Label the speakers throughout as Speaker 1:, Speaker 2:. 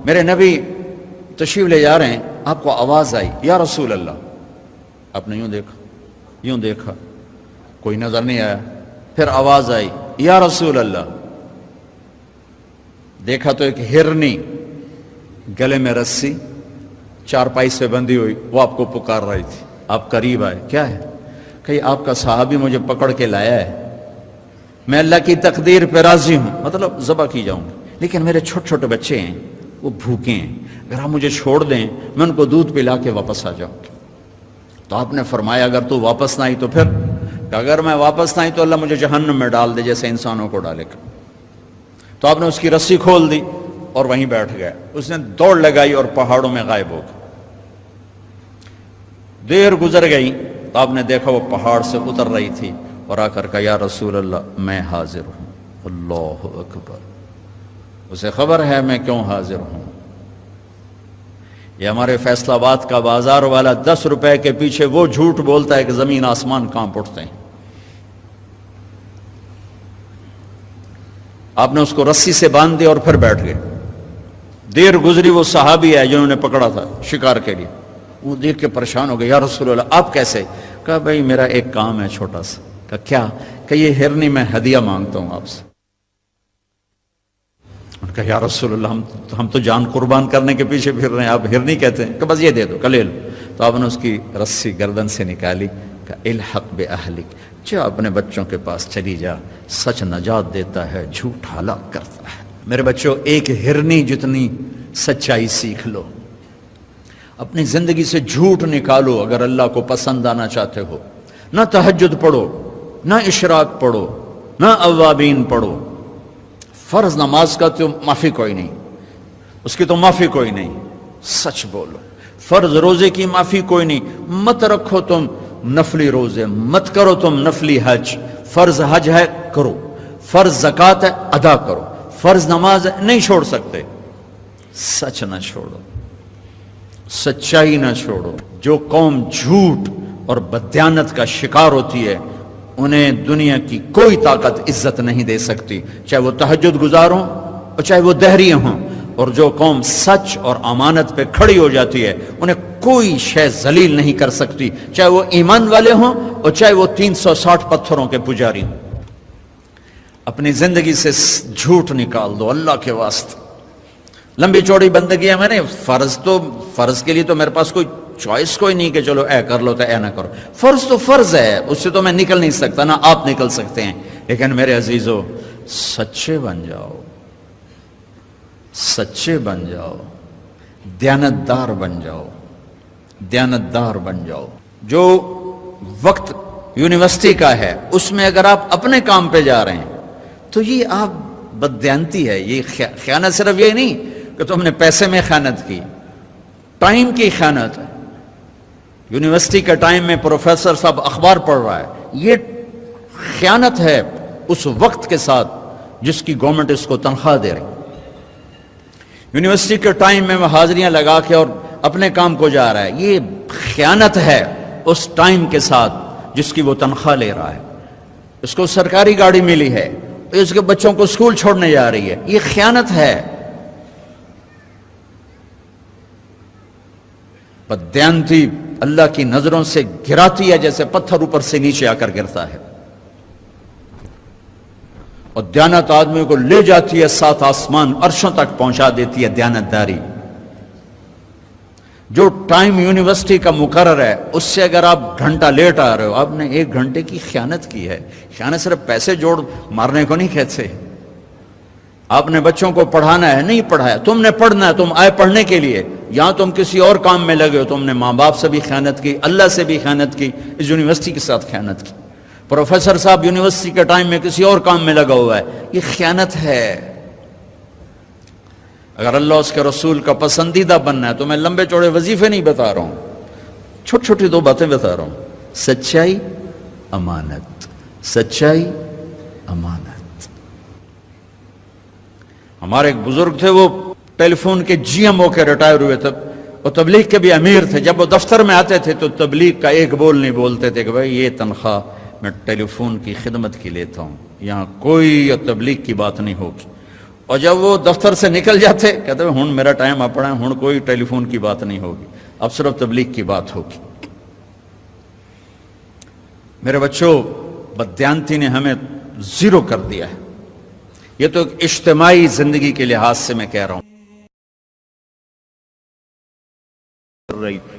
Speaker 1: میرے نبی تشریف لے جا رہے ہیں، آپ کو آواز آئی یا رسول اللہ، آپ نے یوں دیکھا کوئی نظر نہیں آیا، پھر آواز آئی یا رسول اللہ، دیکھا تو ایک ہرنی گلے میں رسی چارپائی سے بندھی ہوئی وہ آپ کو پکار رہی تھی. آپ قریب آئے، کیا ہے؟ کہ آپ کا صحابی مجھے پکڑ کے لایا ہے، میں اللہ کی تقدیر پہ راضی ہوں، مطلب ذبح کی جاؤں گی، لیکن میرے چھوٹے چھوٹے بچے ہیں وہ بھوکے ہیں، اگر آپ مجھے چھوڑ دیں میں ان کو دودھ پلا کے واپس آ جاؤں. تو آپ نے فرمایا اگر تو واپس نہ آئی تو پھر، کہ اگر میں واپس نہ آئی تو اللہ مجھے جہنم میں ڈال دے جیسے انسانوں کو ڈالے گا. تو آپ نے اس کی رسی کھول دی اور وہیں بیٹھ گیا. اس نے دوڑ لگائی اور پہاڑوں میں غائب ہو گیا. دیر گزر گئی تو آپ نے دیکھا وہ پہاڑ سے اتر رہی تھی اور آ کر کہا یا رسول اللہ میں حاضر ہوں. اللہ اکبر. اسے خبر ہے میں کیوں حاضر ہوں. یہ ہمارے فیصل آباد کا بازار والا 10 روپے کے پیچھے وہ جھوٹ بولتا ہے کہ زمین آسمان کانپ اٹھتے ہیں. آپ نے اس کو رسی سے باندھ دیا اور پھر بیٹھ گئے. دیر گزری وہ صحابی ہے جنہوں نے پکڑا تھا شکار کے لیے، وہ دیکھ کے پریشان ہو گئے یا رسول اللہ آپ کیسے؟ کہا بھائی میرا ایک کام ہے چھوٹا سا. کہا کیا؟ کہ یہ ہرنی میں ہدیہ مانگتا ہوں آپ سے. کہا یا رسول اللہ ہم تو جان قربان کرنے کے پیچھے پھر رہے ہیں، آپ ہرنی کہتے ہیں؟ کہ بس یہ دے دو، کہ لے لو. تو آپ نے اس کی رسی گردن سے نکالی، کہ الحق باہلک، جا اپنے بچوں کے پاس چلی جا، سچ نجات دیتا ہے، جھوٹ ہلاک کرتا ہے. میرے بچوں ایک ہرنی جتنی سچائی سیکھ لو، اپنی زندگی سے جھوٹ نکالو اگر اللہ کو پسند آنا چاہتے ہو. نہ تہجد پڑھو، نہ اشراق پڑھو، نہ اوابین پڑھو. فرض نماز کا تو معافی کوئی نہیں، اس کی تو معافی کوئی نہیں، سچ بولو. فرض روزے کی معافی کوئی نہیں، مت رکھو تم نفلی روزے، مت کرو تم نفلی حج. فرض حج ہے کرو، فرض زکوٰۃ ہے ادا کرو، فرض نماز ہے نہیں چھوڑ سکتے. سچ نہ چھوڑو، سچائی نہ چھوڑو. جو قوم جھوٹ اور بددیانت کا شکار ہوتی ہے انہیں دنیا کی کوئی طاقت عزت نہیں دے سکتی، چاہے وہ تہجد گزار ہوں اور چاہے وہ دہریے ہوں. اور جو قوم سچ اور امانت پہ کھڑی ہو جاتی ہے انہیں کوئی شے ذلیل نہیں کر سکتی، چاہے وہ ایمان والے ہوں اور چاہے وہ 360 پتھروں کے پجاری ہوں. اپنی زندگی سے جھوٹ نکال دو اللہ کے واسطے. لمبی چوڑی بندگی ہے، میں نے فرض کے لیے تو میرے پاس کوئی چوائس کوئی نہیں کہ چلو اے کر لو تو اے نہ کرو. فرض تو فرض ہے، اس سے تو میں نکل نہیں سکتا، نہ آپ نکل سکتے ہیں. لیکن میرے عزیزو سچے بن جاؤ، سچے بن جاؤ، دیانتدار بن جاؤ، دیانتدار بن جاؤ. جو وقت یونیورسٹی کا ہے اس میں اگر آپ اپنے کام پہ جا رہے ہیں تو یہ آپ بددیانتی ہے. یہ خیانت صرف یہ نہیں کہ تم نے پیسے میں خیانت کی، ٹائم کی خیانت ہے. یونیورسٹی کے ٹائم میں پروفیسر صاحب اخبار پڑھ رہا ہے، یہ خیانت ہے اس وقت کے ساتھ جس کی گورنمنٹ اس کو تنخواہ دے رہی. یونیورسٹی کے ٹائم میں وہ حاضریاں لگا کے اور اپنے کام کو جا رہا ہے، یہ خیانت ہے اس ٹائم کے ساتھ جس کی وہ تنخواہ لے رہا ہے. اس کو سرکاری گاڑی ملی ہے، اس کے بچوں کو اسکول چھوڑنے جا رہی ہے، یہ خیانت ہے. بددیانتی اللہ کی نظروں سے گراتی ہے جیسے پتھر اوپر سے نیچے آ کر گرتا ہے، اور دیانت آدمی کو لے جاتی ہے 7 آسمان عرشوں تک پہنچا دیتی ہے. دیانتداری جو ٹائم یونیورسٹی کا مقرر ہے اس سے اگر آپ گھنٹہ لیٹ آ رہے ہو آپ نے 1 گھنٹے کی خیانت کی ہے. خیانت صرف پیسے جوڑ مارنے کو نہیں کہتے. آپ نے بچوں کو پڑھانا ہے، نہیں پڑھایا، تم نے پڑھنا ہے، تم آئے پڑھنے کے لیے، یہاں تم کسی اور کام میں لگے ہو. تم نے ماں باپ سے بھی خیانت کی، اللہ سے بھی خیانت کی، اس یونیورسٹی کے ساتھ خیانت کی. پروفیسر صاحب یونیورسٹی کے ٹائم میں کسی اور کام میں لگا ہوا ہے، یہ خیانت ہے. اگر اللہ اس کے رسول کا پسندیدہ بننا ہے تو میں لمبے چوڑے وظیفے نہیں بتا رہا ہوں، چھوٹی چھوٹی 2 باتیں بتا رہا ہوں. سچائی، امانت. سچائی، امانت. ہمارے ایک بزرگ تھے، وہ ٹیلی فون کے جی ایم ہو کے ریٹائر ہوئے تھے، اور تبلیغ کے بھی امیر تھے. جب وہ دفتر میں آتے تھے تو تبلیغ کا ایک بول نہیں بولتے تھے کہ بھائی یہ تنخواہ میں ٹیلی فون کی خدمت کی لیتا ہوں، یہاں کوئی تبلیغ کی بات نہیں ہوگی. اور جب وہ دفتر سے نکل جاتے کہتے ہیں ہن میرا ٹائم اپنا ہے، ہن کوئی ٹیلی فون کی بات نہیں ہوگی، اب صرف تبلیغ کی بات ہوگی۔ میرے بچوں، بددیانتی نے ہمیں زیرو کر دیا ہے۔ یہ تو ایک اجتماعی زندگی کے لحاظ سے میں کہہ رہا ہوں۔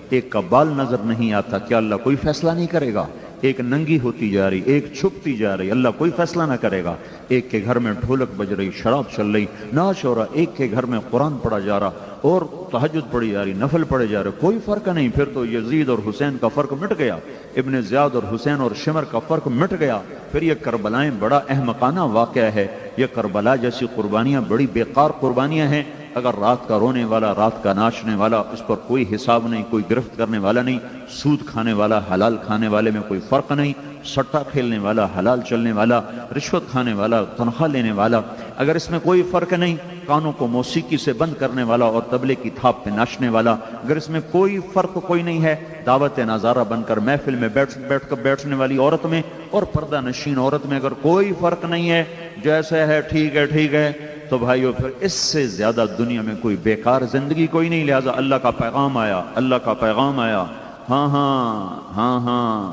Speaker 2: ایک کا بال نظر نہیں آتا، کیا اللہ کوئی فیصلہ نہیں کرے گا؟ ایک ننگی ہوتی جا رہی، ایک چھپتی جا رہی، اللہ کوئی فیصلہ نہ کرے گا؟ ایک کے گھر میں ڈھولک بج رہی، شراب چل رہی، ناچ ہو رہا، ایک کے گھر میں قرآن پڑھا جا رہا اور تہجد پڑھی جا رہی، نفل پڑھے جا رہے، کوئی فرق نہیں۔ پھر تو یزید اور حسین کا فرق مٹ گیا، ابن زیاد اور حسین اور شمر کا فرق مٹ گیا۔ پھر یہ کربلائیں بڑا احمقانہ واقعہ ہے، یہ کربلا جیسی قربانیاں بڑی بیکار قربانیاں ہیں۔ اگر رات کا رونے والا، رات کا ناچنے والا، اس پر کوئی حساب نہیں، کوئی گرفت کرنے والا نہیں، سود کھانے والا حلال کھانے والے میں کوئی فرق نہیں، سٹا کھیلنے والا، حلال چلنے والا، رشوت کھانے والا، تنخواہ لینے والا، اگر اس میں کوئی فرق نہیں، کانوں کو موسیقی سے بند کرنے والا اور طبلے کی تھاپ پہ ناچنے والا، اگر اس میں کوئی فرق کوئی نہیں ہے، دعوت نظارہ بن کر محفل میں بیٹھنے والی عورت میں اور پردہ نشین عورت میں اگر کوئی فرق نہیں ہے، جیسے ہے ٹھیک ہے ٹھیک ہے، تو بھائیو پھر اس سے زیادہ دنیا میں کوئی بیکار زندگی کوئی نہیں۔ لہذا اللہ کا پیغام آیا، اللہ کا پیغام آیا، ہاں ہاں ہاں ہاں،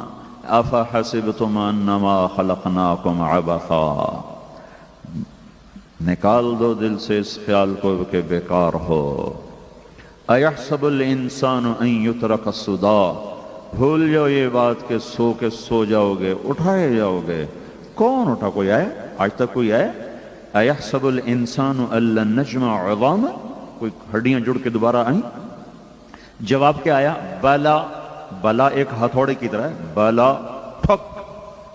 Speaker 2: افحسبتم انما خلقناکم عبثا، نکال دو دل سے اس خیال کو کہ بیکار ہو۔ ایحسب الانسان ان یترک سدی، بھول جاؤ یہ بات کہ سو کے سو جاؤ گے، اٹھائے جاؤ گے۔ کون اٹھا؟ کوئی آئے؟ آج تک کوئی آئے؟ ایحسب الانسان ان لن نجمع عظامہ، کوئی ہڈیاں جڑ کے دوبارہ آئیں؟ جواب کیا آیا؟ بلا۔ بلا ایک ہتھوڑے کی طرح ہے، بلا ٹھک،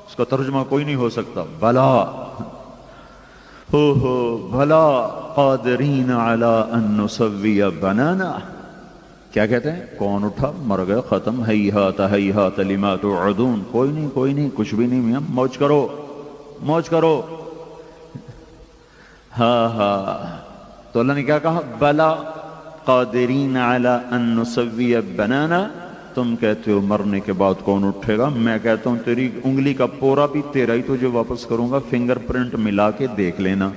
Speaker 2: اس کا ترجمہ کوئی نہیں ہو سکتا، بلا ہو بھلا قادرین علی ان نسوی بنانا۔ کیا کہتے ہیں؟ کون اٹھا؟ مر گئے، ختم، ہیہات ہیہات لما توعدون۔ کوئی نہیں کوئی نہیں، کچھ بھی نہیں میاں، موج کرو موج کرو۔ ہاں ہاں، تو اللہ نے کیا کہا؟ بلا قادرین علی ان نسوی بنانا۔ تم کہتے ہو مرنے کے بعد کون اٹھے گا، میں کہتا ہوں تیری انگلی کا پورا بھی تیرا ہی تجھے واپس کروں گا، فنگر پرنٹ ملا کے دیکھ لینا۔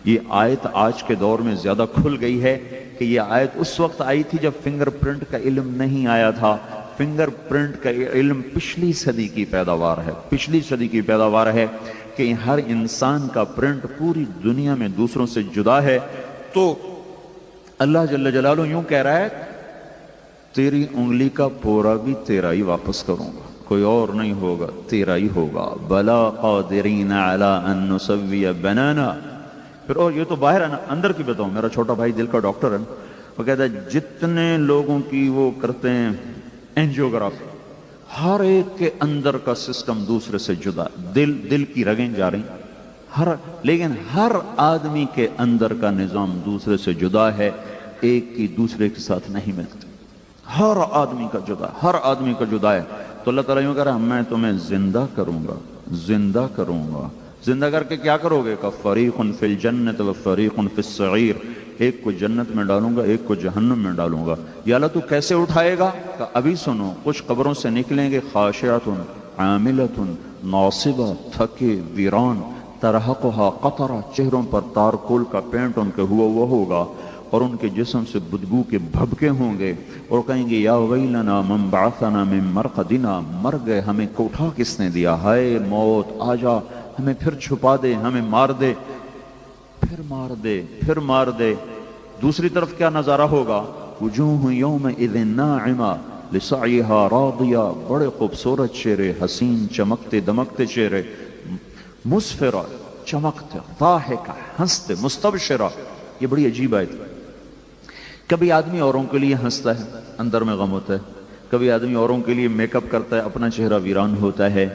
Speaker 2: یہ آیت آج کے دور میں زیادہ کھل گئی ہے کہ یہ آیت اس وقت آئی تھی جب فنگر پرنٹ کا علم نہیں آیا تھا۔ فنگر پرنٹ کا علم پچھلی صدی کی پیداوار ہے، پچھلی صدی کی پیداوار ہے کہ ہر انسان کا پرنٹ پوری دنیا میں دوسروں سے جدا ہے۔ تو اللہ جل جلالہ یوں کہہ رہا ہے تیری انگلی کا پورا بھی تیرا ہی واپس کروں گا، کوئی اور نہیں ہوگا، تیرا ہی ہوگا۔ بلا قادرین علی ان نسوی بنانا۔ پھر اور یہ تو باہر ہے نا، اندر کی بتاؤں، میرا چھوٹا بھائی دل کا ڈاکٹر ہے، وہ کہتا ہے جتنے لوگوں کی وہ کرتے ہیں اینجیوگرافی، ہر ایک کے اندر کا سسٹم دوسرے سے جدا، دل کی رگیں جا رہی، لیکن ہر آدمی کے اندر کا نظام دوسرے سے جدا ہے، ایک کی دوسرے کے ساتھ نہیں ملتی، ہر آدمی کا جدا، ہر آدمی کا جدا ہے۔ تو اللہ تعالیٰ یوں کہہ رہا ہے میں تمہیں زندہ کروں گا، زندہ کروں گا۔ زندہ کر کے کیا کرو گے؟ کہ فریق فی الجنت و فریق فی السعیر، ایک کو جنت میں ڈالوں گا، ایک کو جہنم میں ڈالوں گا۔ یا اللہ تو کیسے اٹھائے گا؟ کہ ابھی سنو، کچھ قبروں سے نکلیں گے خاشعۃ عاملۃ ناصبہ، تھکے ویران، ترہقھا قطرہ، چہروں پر تارکول کا پینٹ ان کے ہوا وہ ہوگا اور ان کے جسم سے بدبو کے بھبکے ہوں گے اور کہیں گے یا ویلنا من بعثنا من مرقدنا، مر گئے، ہمیں کو اٹھا کس نے دیا، ہائے موت آ جا، ہمیں پھر چھپا دے، ہمیں مار دے، پھر مار دے، پھر مار دے۔ دوسری طرف کیا نظارہ ہوگا؟ وجوہ یومئذ ناعمہ لسعیہا راضیہ، بڑے خوبصورت چہرے، حسین چمکتے دمکتے چہرے، مسفرہ، چمکتے، ضاحکہ، ہنستے، مستبشرہ۔ یہ بڑی عجیب آیت ہے۔ کبھی آدمی اوروں کے لیے ہنستا ہے، اندر میں غم ہوتا ہے، کبھی آدمی اوروں کے لیے میک اپ کرتا ہے، اپنا چہرہ ویران ہوتا ہے،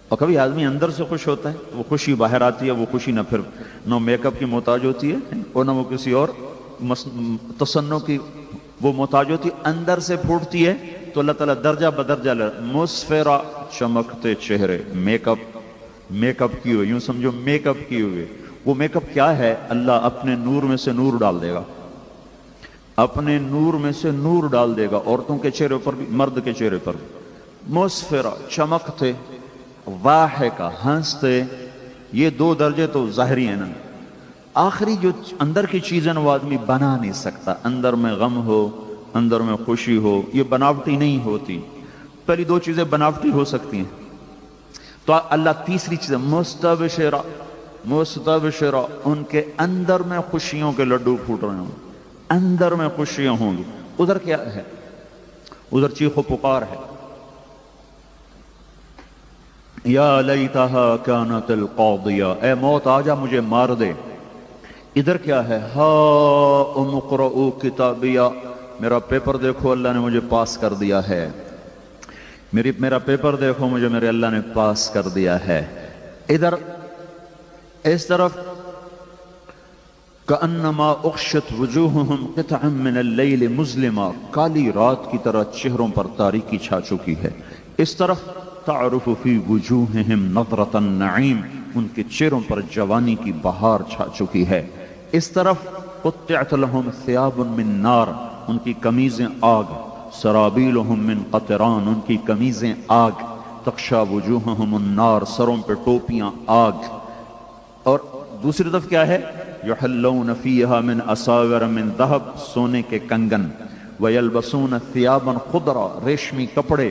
Speaker 2: اور کبھی آدمی اندر سے خوش ہوتا ہے، وہ خوشی باہر آتی ہے، وہ خوشی نہ پھر نہ میک اپ کی محتاج ہوتی ہے اور نہ وہ کسی اور تصنع کی وہ محتاج ہوتی ہے، اندر سے پھوٹتی ہے۔ تو اللہ تعالیٰ درجہ بدرجہ مسفرہ، چمکتے چہرے، میک اپ کیے ہوئے، یوں سمجھو میک اپ کیے ہوئے۔ وہ میک اپ کیا ہے؟ اللہ اپنے نور میں سے نور ڈال دے گا، اپنے نور میں سے نور ڈال دے گا، عورتوں کے چہرے پر بھی، مرد کے چہرے پر بھی۔ مسفرہ، چمکتے، ضاحکہ، ہنستے، یہ دو درجے تو ظاہری ہیں نا۔ آخری جو اندر کی چیزیں وہ آدمی بنا نہیں سکتا. اندر میں غم ہو، اندر میں خوشی ہو، یہ بناوٹی نہیں ہوتی. پہلی دو چیزیں بناوٹی ہو سکتی ہیں. تو اللہ تیسری چیز مستبشرہ، مستبشرہ، ان کے اندر میں خوشیوں کے لڈو پھوٹ رہے ہوں، اندر میں خوشیاں ہوں گی. ادھر کیا ہے؟ ادھر چیخ و پکار ہے. یا لیتہا کانت القاضیہ، اے موت آجا مجھے مار دے. ادھر کیا ہے؟ ہاؤم اقرؤوا کتابیہ، میرا پیپر دیکھو اللہ نے مجھے پاس کر دیا ہے. میرا پیپر دیکھو مجھے میرے اللہ نے پاس کر دیا ہے. ادھر اس طرف کأنما اغشت وجوہہم قطعا من اللیل مظلما، کالی رات کی طرح چہروں پر تاریکی چھا چکی ہے. اس طرف تعرف فی وجوہہم نظرۃ النعیم، ان کے چہروں پر جوانی کی بہار چھا چکی ہے. اس طرف قطعت لہم ثیاب من نار، ان کی قمیضیں آگ. سرابیلہم من قطران، ان کی قمیضیں آگ. تغشا وجوہہم النار، سروں پہ ٹوپیاں آگ. اور دوسری طرف کیا ہے؟ یحلون فیہا من اساور من ذہب، سونے کے کنگن. ویلبسون ثیابا خضرا، ریشمی کپڑے.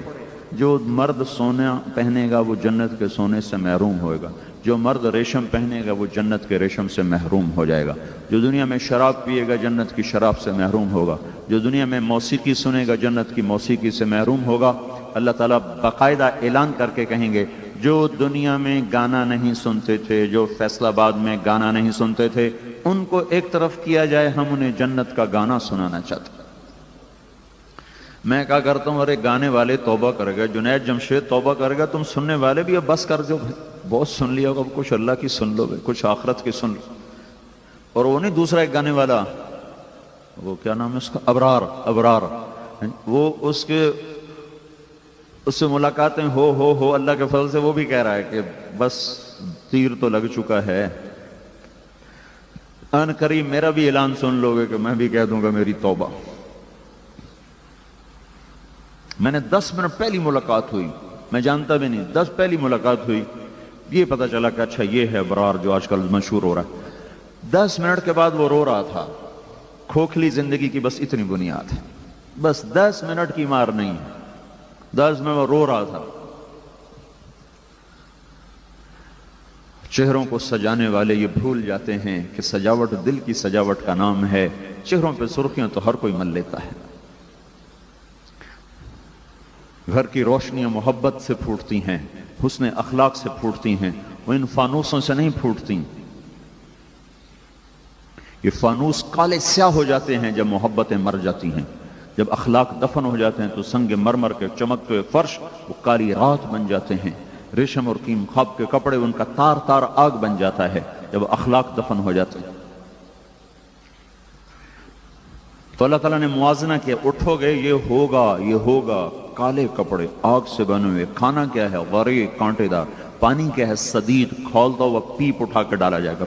Speaker 2: جو مرد سونا پہنے گا وہ جنت کے سونے سے محروم ہوئے گا، جو مرد ریشم پہنے گا وہ جنت کے ریشم سے محروم ہو جائے گا. جو دنیا میں شراب پیے گا جنت کی شراب سے محروم ہوگا. جو دنیا میں موسیقی سنے گا جنت کی موسیقی سے محروم ہوگا. اللہ تعالیٰ باقاعدہ اعلان کر کے کہیں گے جو دنیا میں گانا نہیں سنتے تھے، جو فیصل آباد میں گانا نہیں سنتے تھے، ان کو ایک طرف کیا جائے، ہم انہیں جنت کا گانا سنانا چاہتے ہیں. میں کہا کرتا ہوں ارے گانے والے توبہ کر گئے، جنید جمشید توبہ کر گئے، تم سننے والے بھی اب بس کر جو. بہت سن لیا ہوگا، کچھ اللہ کی سن لو، کچھ آخرت کی سن لو. اور وہ نہیں دوسرا ایک گانے والا، وہ کیا نام ہے اس کا، ابرار. ابرار وہ اس سے ملاقاتیں ہو اللہ کے فضل سے وہ بھی کہہ رہا ہے کہ بس تیر تو لگ چکا ہے. ان قریب میرا بھی اعلان سن لو گے کہ میں بھی کہہ دوں گا میری توبہ. میں نے 10 منٹ پہلی ملاقات ہوئی، میں جانتا بھی نہیں، 10 پہلی ملاقات ہوئی، یہ پتا چلا کہ اچھا یہ ہے ابرار جو آج کل مشہور ہو رہا ہے. 10 منٹ کے بعد وہ رو رہا تھا. کھوکھلی زندگی کی بس اتنی بنیاد ہے، بس 10 منٹ کی مار نہیں ہے. 10 میں وہ رو رہا تھا. چہروں کو سجانے والے یہ بھول جاتے ہیں کہ سجاوٹ دل کی سجاوٹ کا نام ہے. چہروں پہ سرخیاں تو ہر کوئی مل لیتا ہے. گھر کی روشنیاں محبت سے پھوٹتی ہیں، حسن اخلاق سے پھوٹتی ہیں، وہ ان فانوسوں سے نہیں پھوٹتی. یہ فانوس کالے سیاہ ہو جاتے ہیں جب محبتیں مر جاتی ہیں. جب اخلاق دفن ہو جاتے ہیں تو سنگ مرمر کے چمکتے فرش وہ کالی رات بن جاتے ہیں. ریشم اور کیم خواب کے کپڑے ان کا تار تار آگ بن جاتا ہے جب اخلاق دفن ہو جاتے ہیں. تو اللہ تعالیٰ نے موازنہ کیا، اٹھو گے یہ ہوگا. کالے کپڑے آگ سے بنے ہوئے. کھانا کیا ہے؟ غرے کانٹے دار. پانی کیا ہے؟ صدید کھولتا ہوا پیپ اٹھا کے ڈالا جائے گا.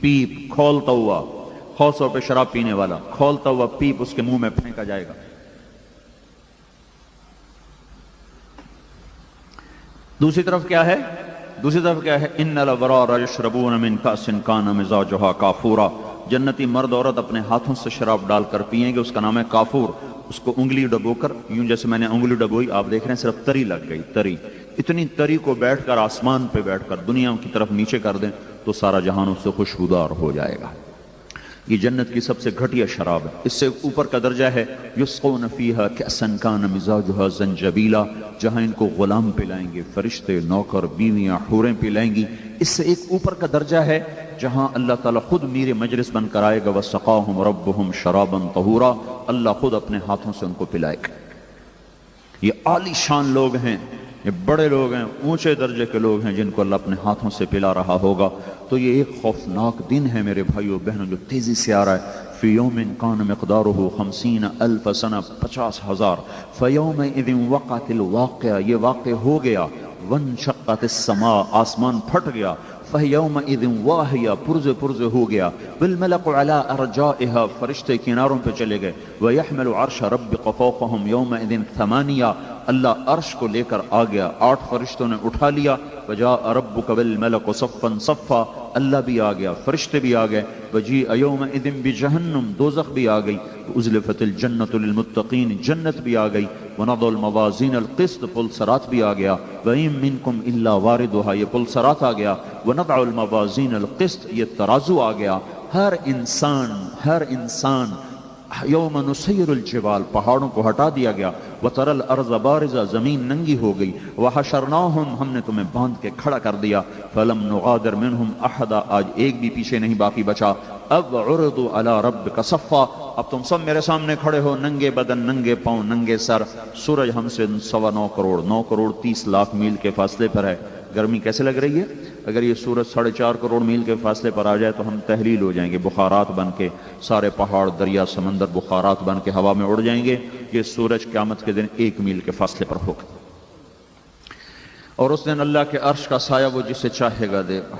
Speaker 2: پیپ کھولتا ہوا، خوصوں پہ شراب پینے والا، کھولتا ہوا پیپ اس کے منہ میں پھینکا جائے گا. دوسری طرف کیا ہے؟ ان الابرار یشربون من کأس کان مزاجها کافورا. جنتی مرد عورت اپنے ہاتھوں سے شراب ڈال کر پیئیں گے، اس کا نام ہے کافور. اس کو انگلی ڈبو کر، یوں جیسے میں نے انگلی ڈبوئی، آپ دیکھ رہے ہیں صرف تری لگ گئی. تری، اتنی تری کو بیٹھ کر آسمان پہ بیٹھ کر دنیا کی طرف نیچے کر دیں تو سارا جہان اس سے خوشبودار ہو جائے گا. یہ جنت کی سب سے گھٹیا شراب ہے. اس سے اوپر کا درجہ ہے یسقون فیہا کأسا کان مزاجها زنجبیلا، جہاں ان کو غلام پلائیں گے، فرشتے، نوکر، بیویاں، حوریں پلائیں گی. اس سے ایک اوپر کا درجہ ہے جہاں اللہ تعالیٰ خود میر مجلس بن کر آئے گا. وسقاہم ربہم شرابا طہورا، اللہ خود اپنے ہاتھوں سے ان کو پلائے گا. یہ عالی شان لوگ ہیں، یہ بڑے لوگ ہیں، اونچے درجے کے لوگ ہیں جن کو اللہ اپنے ہاتھوں سے پلا رہا ہوگا. تو یہ ایک خوفناک دن ہے میرے بھائیو بہنوں جو تیزی سے آ رہا ہے. فی یوم کان مقدارہ 50,000 سنہ، 50,000. فیومئذ وقعت الواقعہ، یہ واقع ہو گیا. وانشقت السماء، آسمان پھٹ گیا. فیومئذ واہیہ، پرزے پرزے ہو گیا. والملک علی ارجائها، فرشتے کناروں پہ چلے گئے. ویحمل عرش ربک فوقہم یومئذ 8، اللہ عرش کو لے کر آ گیا، 8 فرشتوں نے اٹھا لیا، وجاء ربک والملک صفا صفا، اللہ بھی آ گیا، فرشتے بھی آ گئے، وجیء یومئذ بجہنم، دوزخ بھی آ گئی، ازلفت الجنۃ للمتقین، جنت بھی آ گئی، ونضع الموازین القسط، پلسرات بھی آ گیا، وَإِن مِّنكُمْ إِلَّا وَارِدُهَا، یہ پلسرات آ گیا، وَنَضْعُ الْمَوَازِينَ الْقِسْطَ، یہ ترازو آ گیا، ہر انسان یوم نسیر الجبال، پہاڑوں کو ہٹا دیا گیا، وَتَرَى الْأَرْضَ بَارِزَةً، زمین ننگی ہو گئی، وَحَشَرْنَاهُمْ، ہم نے تمہیں باندھ کے کھڑا کر دیا، فَلَمْ نُغَادِرْ مِنْهُمْ أَحَدًا، آج ایک بھی پیچھے نہیں باقی بچا، اب عُرِضُوا عَلَى رَبِّكَ صَفًّا، اب تم سب میرے سامنے کھڑے ہو، ننگے بدن، ننگے پاؤں، ننگے سر، سورج ہم سے 9 کروڑ 30 لاکھ میل کے فاصلے پر ہے، گرمی کیسے لگ رہی ہے؟ اگر یہ سورج 4.5 کروڑ میل کے فاصلے پر آ جائے تو ہم تحلیل ہو جائیں گے، بخارات بن کے، سارے پہاڑ دریا سمندر بخارات بن کے ہوا میں اڑ جائیں گے۔ یہ سورج قیامت کے دن 1 میل کے فاصلے پر ہوگا، اور اس دن اللہ کے عرش کا سایہ وہ جسے چاہے گا دے گا،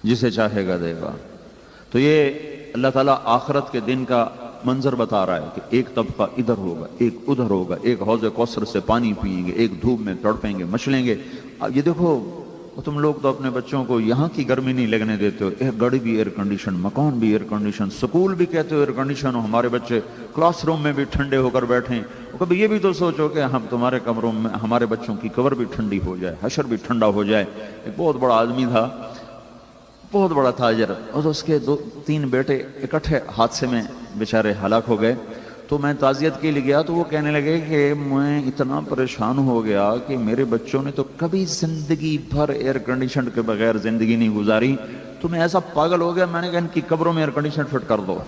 Speaker 2: جسے چاہے گا دے گا۔ تو یہ اللہ تعالیٰ آخرت کے دن کا منظر بتا رہا ہے کہ ایک طبقہ ادھر ہوگا، ایک ادھر ہوگا، ایک حوض کوثر سے پانی پئیں گے، ایک دھوپ میں تڑپیں گے، مچلیں گے۔ اب یہ دیکھو، تم لوگ تو اپنے بچوں کو یہاں کی گرمی نہیں لگنے دیتے ہو، ایک گاڑی بھی ایئر کنڈیشن، مکان بھی ایئر کنڈیشن، سکول بھی کہتے ہو ایئر کنڈیشن ہو، ہمارے بچے کلاس روم میں بھی ٹھنڈے ہو کر بیٹھیں۔ کبھی یہ بھی تو سوچو کہ ہم تمہارے کمروں میں ہمارے بچوں کی قبر بھی ٹھنڈی ہو جائے، حشر بھی ٹھنڈا ہو جائے۔ ایک بہت بڑا آدمی تھا، بہت بڑا تاجر، اور اس کے 2-3 بیٹے اکٹھے حادثے میں بیچارے ہلاک ہو گئے۔ تو میں تعزیت کے لیے گیا تو وہ کہنے لگے کہ میں اتنا پریشان ہو گیا کہ میرے بچوں نے تو کبھی زندگی بھر ایئر کنڈیشن کے بغیر زندگی نہیں گزاری، تو میں ایسا پاگل ہو گیا، میں نے کہا ان کی قبروں میں ایئر کنڈیشن فٹ کر دو۔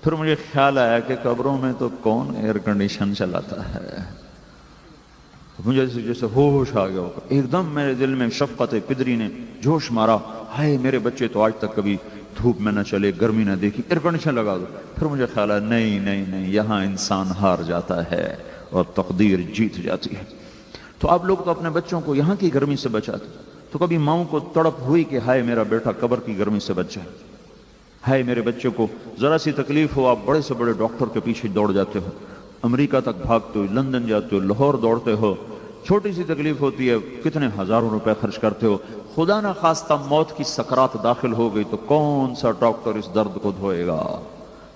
Speaker 2: پھر مجھے خیال آیا کہ قبروں میں تو کون ایئر کنڈیشن چلاتا ہے، مجھے جیسے ہوش آ گیا ہوگا، ایک دم میرے دل میں شفقت پدری نے جوش مارا، ہائے میرے بچے تو آج تک کبھی دھوپ میں نہ چلے، گرمی نہ دیکھی، ایئر کنڈیشن لگا دو۔ پھر مجھے خیال ہے نہیں، یہاں انسان ہار جاتا ہے اور تقدیر جیت جاتی ہے۔ تو آپ لوگ تو اپنے بچوں کو یہاں کی گرمی سے بچاتے، تو کبھی ماؤں کو تڑپ ہوئی کہ ہائے میرا بیٹا قبر کی گرمی سے بچ جائے، ہائے میرے بچے کو ذرا سی تکلیف ہو، آپ بڑے سے بڑے ڈاکٹر کے پیچھے دوڑ جاتے ہو، امریکہ تک بھاگتے ہو، لندن جاتے ہو، لاہور دوڑتے ہو، چھوٹی سی تکلیف ہوتی ہے کتنے ہزاروں روپے خرچ کرتے ہو، خدا نہ خواستہ موت کی سکرات داخل ہو گئی تو کون سا ڈاکٹر اس درد کو دھوئے گا،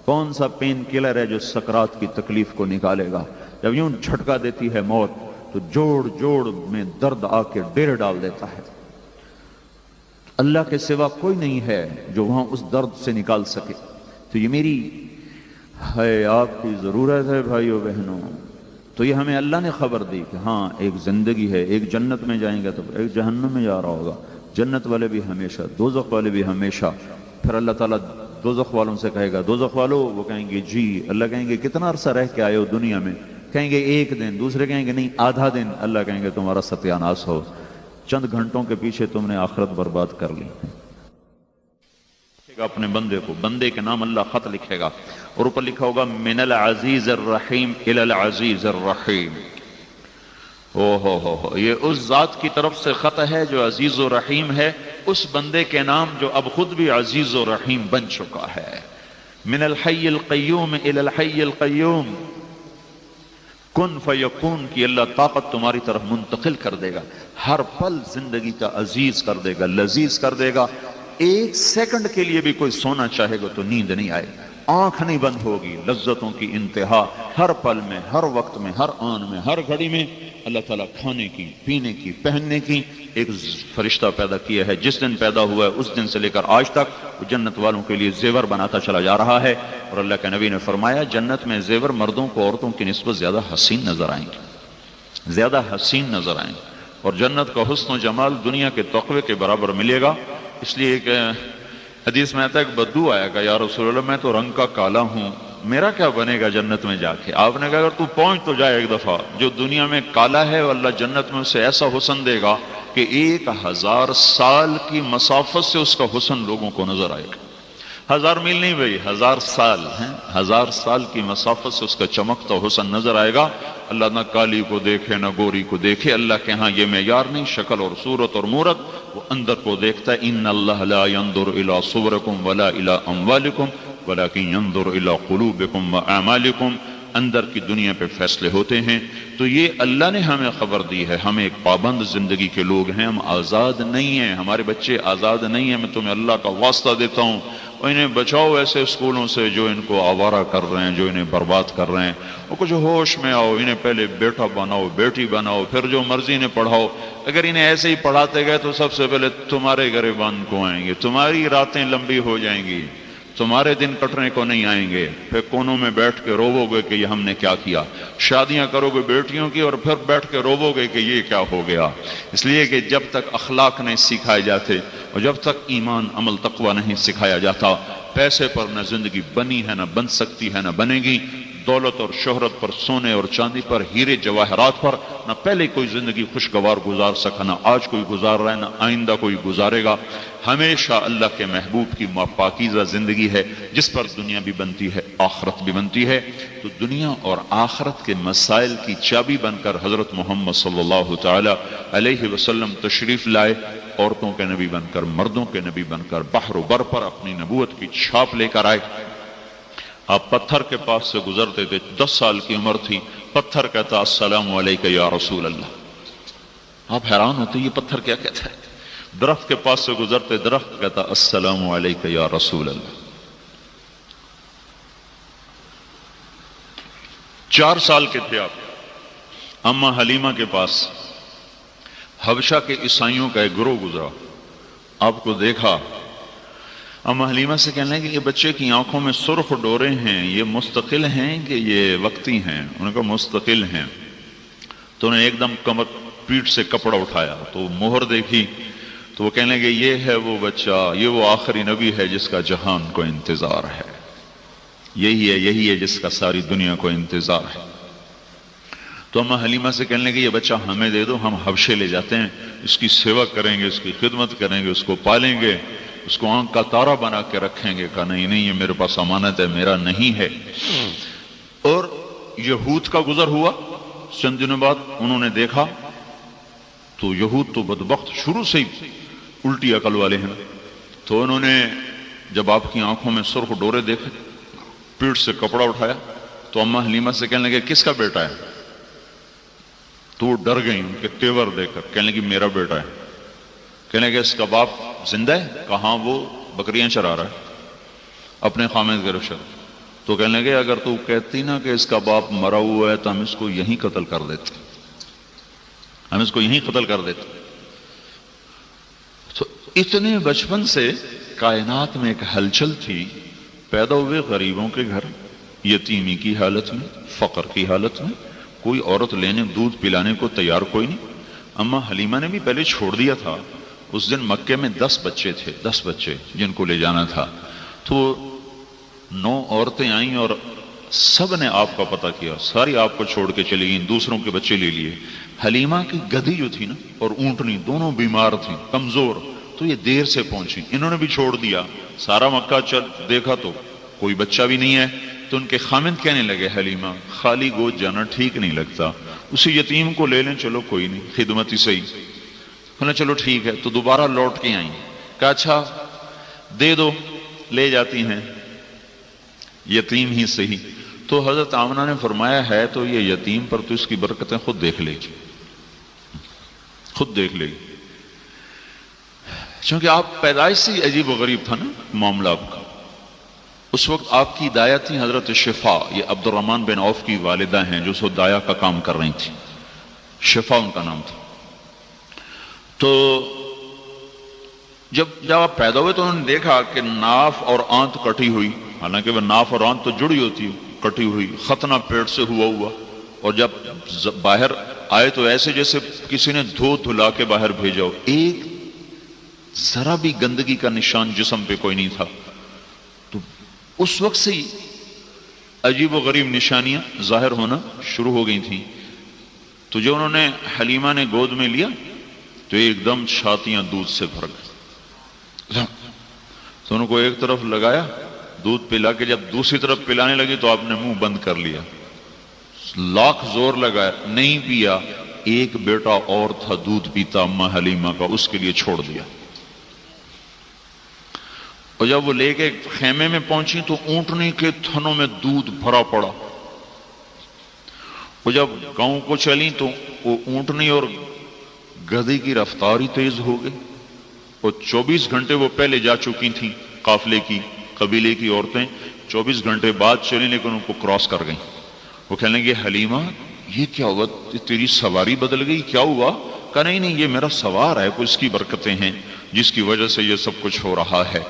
Speaker 2: کون سا پین کلر ہے جو سکرات کی تکلیف کو نکالے گا؟ جب یوں جھٹکا دیتی ہے موت تو جوڑ جوڑ میں درد آ کے ڈیر ڈال دیتا ہے۔ اللہ کے سوا کوئی نہیں ہے جو وہاں اس درد سے نکال سکے۔ تو یہ میری ہے آپ کی ضرورت ہے بھائیو بہنوں۔ تو یہ ہمیں اللہ نے خبر دی کہ ہاں ایک زندگی ہے، ایک جنت میں جائیں گے تو ایک جہنم میں جا رہا ہوگا، جنت والے بھی ہمیشہ، دوزخ والے بھی ہمیشہ۔ پھر اللہ تعالیٰ دوزخ والوں سے کہے گا دوزخ والو، وہ کہیں گے جی، اللہ کہیں گے کتنا عرصہ رہ کے آئے ہو دنیا میں؟ کہیں گے 1 دن، دوسرے کہیں گے نہیں آدھا دن، اللہ کہیں گے تمہارا ستیاناس ہو، چند گھنٹوں کے پیچھے تم نے آخرت برباد کر لی۔ اپنے بندے کو، بندے کے نام اللہ خط لکھے گا، اور اوپر لکھا ہوگا من العزیز الرحیم الی العزیز الرحیم۔ ہو یہ اس ذات کی طرف سے خط ہے جو عزیز و رحیم ہے، اس بندے کے نام جو اب خود بھی عزیز و رحیم بن چکا ہے۔ من الحی القیوم الی الحی القیوم، کن فیکون کی اللہ طاقت تمہاری طرف منتقل کر دے گا، ہر پل زندگی کا عزیز کر دے گا، لذیذ کر دے گا۔ 1 سیکنڈ کے لیے بھی کوئی سونا چاہے گا تو نیند نہیں آئے گی، آنکھ نہیں بند ہوگی، لذتوں کی انتہا ہر پل میں، ہر وقت میں، ہر آن میں، ہر گھڑی میں۔ اللہ تعالیٰ کھانے کی، پینے کی، پہننے کی ایک فرشتہ پیدا کیا ہے، جس دن پیدا ہوا ہے اس دن سے لے کر آج تک وہ جنت والوں کے لیے زیور بناتا چلا جا رہا ہے۔ اور اللہ کے نبی نے فرمایا جنت میں زیور مردوں کو عورتوں کی نسبت زیادہ حسین نظر آئیں گے، زیادہ حسین نظر آئیں گے، اور جنت کا حسن و جمال دنیا کے تقوی کے برابر ملے گا۔ اس لیے ایک حدیث میں آتا ہے کہ بدو آیا گا، یا رسول اللہ میں تو رنگ کا کالا ہوں، میرا کیا بنے گا جنت میں جا کے؟ آپ نے کہا اگر تو پہنچ تو جائے ایک دفعہ، جو دنیا میں کالا ہے اللہ جنت میں اسے ایسا حسن دے گا کہ 1000 سال کی مسافت سے اس کا حسن لوگوں کو نظر آئے گا۔ 1000 میل نہیں بھائی، 1000 سال ہیں، 1000 سال کی مسافت سے اس کا چمکتا حسن نظر آئے گا۔ اللہ نہ کالی کو دیکھے نہ گوری کو دیکھے، اللہ کے ہاں یہ معیار نہیں، شکل اور صورت اور مورت، وہ اندر کو دیکھتا ہے۔ ان اللہ لا ينظر الى صورکم ولا الى اموالکم ولكن ينظر الى قلوبکم واعمالکم۔ اندر کی دنیا پہ فیصلے ہوتے ہیں. تو یہ اللہ نے ہمیں خبر دی ہے. ہم ایک پابند زندگی کے لوگ ہیں, ہم آزاد نہیں ہیں, ہمارے بچے آزاد نہیں ہیں. میں تمہیں اللہ کا واسطہ دیتا ہوں, اور انہیں بچاؤ ایسے اسکولوں سے جو ان کو آوارہ کر رہے ہیں, جو انہیں برباد کر رہے ہیں. اور کچھ ہوش میں آؤ, انہیں پہلے بیٹا بناؤ, بیٹی بناؤ, پھر جو مرضی انہیں پڑھاؤ. اگر انہیں ایسے ہی پڑھاتے گئے تو سب سے پہلے تمہارے گریبان کو آئیں گے, تمہاری راتیں لمبی ہو جائیں گی, تمہارے دن کٹنے کو نہیں آئیں گے. پھر کونوں میں بیٹھ کے روو گے کہ یہ ہم نے کیا کیا. شادیاں کرو گے بیٹیوں کی اور پھر بیٹھ کے روو گے کہ یہ کیا ہو گیا. اس لیے کہ جب تک اخلاق نہیں سکھائے جاتے اور جب تک ایمان عمل تقوی نہیں سکھایا جاتا, پیسے پر نہ زندگی بنی ہے, نہ بن سکتی ہے, نہ بنے گی. دولت اور شہرت پر, سونے اور چاندی پر, ہیرے جواہرات پر نہ پہلے کوئی زندگی خوشگوار گزار سکا, نہ آج کوئی گزار رہا ہے, نہ آئندہ کوئی گزارے گا. ہمیشہ اللہ کے محبوب کی پاکیزہ زندگی ہے جس پر دنیا بھی بنتی ہے, آخرت بھی بنتی ہے. تو دنیا اور آخرت کے مسائل کی چابی بن کر حضرت محمد صلی اللہ تعالی علیہ وسلم تشریف لائے. عورتوں کے نبی بن کر, مردوں کے نبی بن کر, بحر و بر پر اپنی نبوت کی چھاپ لے کر آئے. آپ پتھر کے پاس سے گزرتے تھے, 10 سال کی عمر تھی. پتھر کہتا السلام علیکہ یا رسول اللہ. آپ حیران ہوتے یہ پتھر کیا کہتا ہے. درخت کے پاس سے گزرتے, درخت کہتا السلام علیکہ یا رسول اللہ. 4 سال کے تھے آپ, اماں حلیمہ کے پاس حبشہ کے عیسائیوں کا ایک گروہ گزرا. آپ کو دیکھا, اماں حلیمہ سے کہنے لگے کہ یہ بچے کی آنکھوں میں سرخ ڈورے ہیں, یہ مستقل ہیں کہ یہ وقتی ہیں؟ انہوں نے کہا مستقل ہیں. تو انہیں ایک دم کمر پیٹھ سے کپڑا اٹھایا تو مہر دیکھی, تو وہ کہنے لگے یہ ہے وہ بچہ, یہ وہ آخری نبی ہے جس کا جہان کو انتظار ہے, یہی ہے جس کا ساری دنیا کو انتظار ہے. تو اماں حلیمہ سے کہنے لگے یہ بچہ ہمیں دے دو, ہم حبشے لے جاتے ہیں, اس کی سیوا کریں گے, اس کی خدمت کریں گے, اس کو پالیں گے, اس کو آنکھ کا تارا بنا کے رکھیں گے. کہا نہیں یہ میرے پاس امانت ہے, میرا نہیں ہے. اور یہود کا گزر ہوا. چند دنوں بعد انہوں نے دیکھا تو یہود تو بدبخت شروع سے ہی الٹی عقل والے ہیں. تو انہوں نے جب آپ کی آنکھوں میں سرخ ڈورے دیکھے, پیٹھ سے کپڑا اٹھایا, تو اماں حلیمہ سے کہنے لگے کس کا بیٹا ہے؟ تو وہ ڈر گئی ان کے تیور دیکھ کر, کہنے لگی میرا بیٹا ہے. کہنے لگے اس کا باپ زندہ ہے؟ کہاں, وہ بکریاں چرا رہا ہے اپنے خامد کے رشد. تو کہنے لگے اگر تو کہتی نا کہ اس کا باپ مرا ہوا ہے تو ہم اس کو یہیں قتل کر دیتے, ہم اس کو یہیں قتل کر دیتے. تو اتنے بچپن سے کائنات میں ایک ہلچل تھی. پیدا ہوئے غریبوں کے گھر, یتیمی کی حالت میں, فقر کی حالت میں, کوئی عورت لینے دودھ پلانے کو تیار کوئی نہیں. اماں حلیمہ نے بھی پہلے چھوڑ دیا تھا. اس دن مکے میں 10 بچے تھے, 10 بچے جن کو لے جانا تھا. تو 9 عورتیں آئیں اور سب نے آپ کا پتہ کیا, ساری آپ کو چھوڑ کے چلی گئیں, دوسروں کے بچے لے لیے. حلیمہ کی گدھی جو تھی نا اور اونٹنی دونوں بیمار تھیں, کمزور, تو یہ دیر سے پہنچی. انہوں نے بھی چھوڑ دیا. سارا مکہ دیکھا تو کوئی بچہ بھی نہیں ہے. تو ان کے خامند کہنے لگے حلیمہ خالی گود جانا ٹھیک نہیں لگتا, اسی یتیم کو لے لیں, چلو کوئی نہیں, خدمت ہی صحیح. انہوں نے چلو ٹھیک ہے. تو دوبارہ لوٹ کے آئیں. کہا اچھا دے دو, لے جاتی ہیں, یتیم ہی صحیح. تو حضرت آمنہ نے فرمایا ہے تو یہ یتیم پر تو اس کی برکتیں خود دیکھ لے گی, خود دیکھ لے گی. چونکہ آپ پیدائش سے عجیب و غریب تھا نا معاملہ آپ کا. اس وقت آپ کی دایا تھی حضرت شفا, یہ عبد الرحمن بن عوف کی والدہ ہیں جو سو دایا کا کام کر رہی تھی. شفا ان کا نام تھا. تو جب آپ پیدا ہوئے تو انہوں نے دیکھا کہ ناف اور آنت کٹی ہوئی, حالانکہ وہ ناف اور آنت تو جڑی ہوتی ہے, کٹی ہوئی, ختنہ پیٹ سے ہوا. اور جب باہر آئے تو ایسے جیسے کسی نے دھو دھلا کے باہر بھیجا ہو, ایک ذرا بھی گندگی کا نشان جسم پہ کوئی نہیں تھا. تو اس وقت سے عجیب و غریب نشانیاں ظاہر ہونا شروع ہو گئی تھیں. تو جو انہوں نے حلیمہ نے گود میں لیا تو ایک دم چھاتیاں دودھ سے بھر گئی. تو ان کو ایک طرف لگایا دودھ پلا کے, جب دوسری طرف پلانے لگی تو آپ نے منہ بند کر لیا, لاکھ زور لگایا, نہیں پیا. ایک بیٹا اور تھا دودھ پیتا اماں حلیمہ کا, اس کے لیے چھوڑ دیا. اور جب وہ لے کے خیمے میں پہنچی تو اونٹنی کے تھنوں میں دودھ بھرا پڑا. وہ جب گاؤں کو چلی تو وہ اونٹنی اور گدھے کی رفتار ہی تیز ہو گئی، اور 24 گھنٹے وہ پہلے جا چکی تھیں قافلے کی، قبیلے کی عورتیں 24 گھنٹے بعد چلی لیکن ان کو کراس کر گئیں۔ وہ کہنے لگے حلیمہ یہ کیا ہوا، تیری سواری بدل گئی، کیا ہوا؟ کہا نہیں نہیں، یہ میرا سوار ہے، کوئی اس کی برکتیں ہیں جس کی وجہ سے یہ سب کچھ ہو رہا ہے۔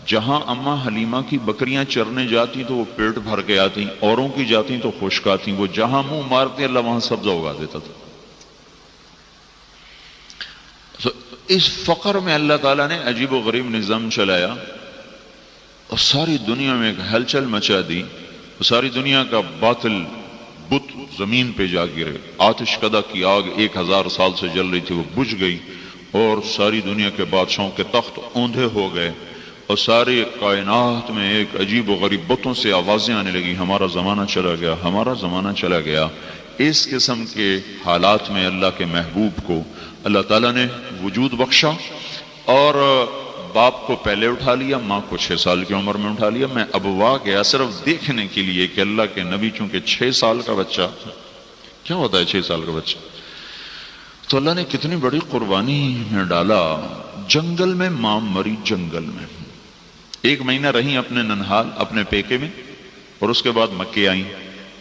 Speaker 2: جہاں اماں حلیمہ کی بکریاں چرنے جاتی تو وہ پیٹ بھر کے آتی، اوروں کی جاتی تو خشک آتی، وہ جہاں منہ مارتے اللہ وہاں سبزہ اگا دیتا تھا۔ اس فقر میں اللہ تعالیٰ نے عجیب و غریب نظام چلایا اور ساری دنیا میں ایک ہلچل مچا دی، ساری دنیا کا باطل بت زمین پہ جا گرے۔ آتش کدہ کی آگ 1000 سال سے جل رہی تھی، وہ بجھ گئی، اور ساری دنیا کے بادشاہوں کے تخت اوندھے ہو گئے، اور ساری کائنات میں ایک عجیب و غریب بتوں سے آوازیں آنے لگی، ہمارا زمانہ چلا گیا، ہمارا زمانہ چلا گیا۔ اس قسم کے حالات میں اللہ کے محبوب کو اللہ تعالیٰ نے وجود بخشا، اور باپ کو پہلے اٹھا لیا، ماں کو 6 سال کی عمر میں اٹھا لیا۔ میں ابوا گیا صرف دیکھنے کے لیے کہ اللہ کے نبی، چونکہ 6 سال کا بچہ کیا ہوتا ہے، 6 سال کا بچہ، تو اللہ نے کتنی بڑی قربانی میں ڈالا۔ جنگل میں ماں مری، جنگل میں 1 مہینہ رہی اپنے ننہال، اپنے پیکے میں، اور اس کے بعد مکے آئیں۔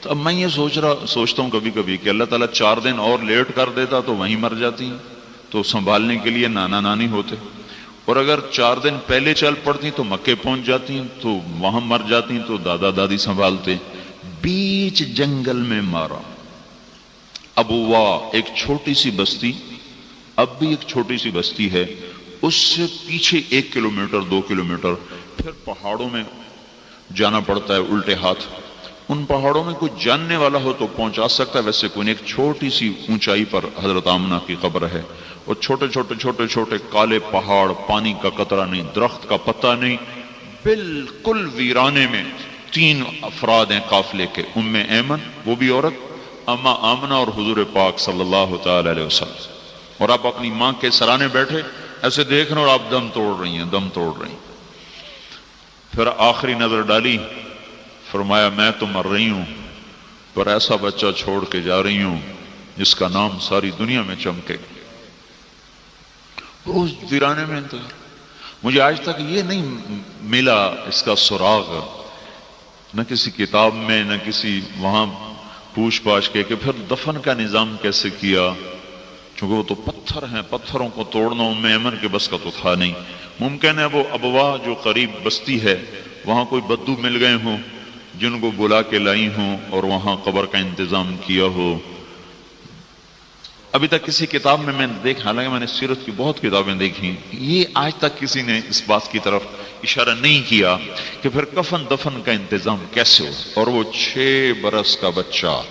Speaker 2: تو اب میں یہ سوچتا ہوں کبھی کبھی کہ اللہ تعالیٰ 4 دن اور لیٹ کر دیتا تو وہیں مر جاتی، تو سنبھالنے کے لیے نانا نانی ہوتے، اور اگر 4 دن پہلے چل پڑتی تو مکے پہنچ جاتی تو وہاں مر جاتی، تو دادا دادی سنبھالتے۔ بیچ جنگل میں مارا۔ ابوا ایک چھوٹی سی بستی، اب بھی ایک چھوٹی سی بستی ہے، اس سے پیچھے 1 کلومیٹر 2 کلومیٹر پھر پہاڑوں میں جانا پڑتا ہے الٹے ہاتھ۔ ان پہاڑوں میں کوئی جاننے والا ہو تو پہنچا سکتا ہے، ویسے کوئی ایک چھوٹی سی اونچائی پر حضرت آمنہ کی قبر ہے، اور چھوٹے چھوٹے کالے پہاڑ، پانی کا قطرہ نہیں، درخت کا پتہ نہیں، بالکل ویرانے میں 3 افراد ہیں قافلے کے، ام ایمن وہ بھی عورت، اما آمنہ اور حضور پاک صلی اللہ تعالی علیہ وسلم۔ اور آپ اپنی ماں کے سرانے بیٹھے ایسے دیکھ رہے اور آپ دم توڑ رہی ہیں۔ پھر آخری نظر ڈالی، فرمایا میں تو مر رہی ہوں، پر ایسا بچہ چھوڑ کے جا رہی ہوں جس کا نام ساری دنیا میں چمکے۔ اس ویرانے میں انتظار، مجھے آج تک یہ نہیں ملا اس کا سراغ، نہ کسی کتاب میں نہ کسی وہاں پوچھ پاچھ کے کہ پھر دفن کا نظام کیسے کیا، چونکہ وہ تو پتھر ہیں، پتھروں کو توڑنا ام ایمن کے بس کا تو تھا نہیں۔ ممکن ہے وہ ابوا جو قریب بستی ہے وہاں کوئی بدو مل گئے ہوں جن کو بلا کے لائی ہوں اور وہاں قبر کا انتظام کیا ہو۔ ابھی تک کسی کتاب میں نے دیکھا، حالانکہ میں نے سیرت کی بہت کتابیں دیکھی، یہ آج تک کسی نے اس بات کی طرف اشارہ نہیں کیا کہ پھر کفن دفن کا انتظام کیسے ہو۔ اور وہ 6 برس کا بچہ،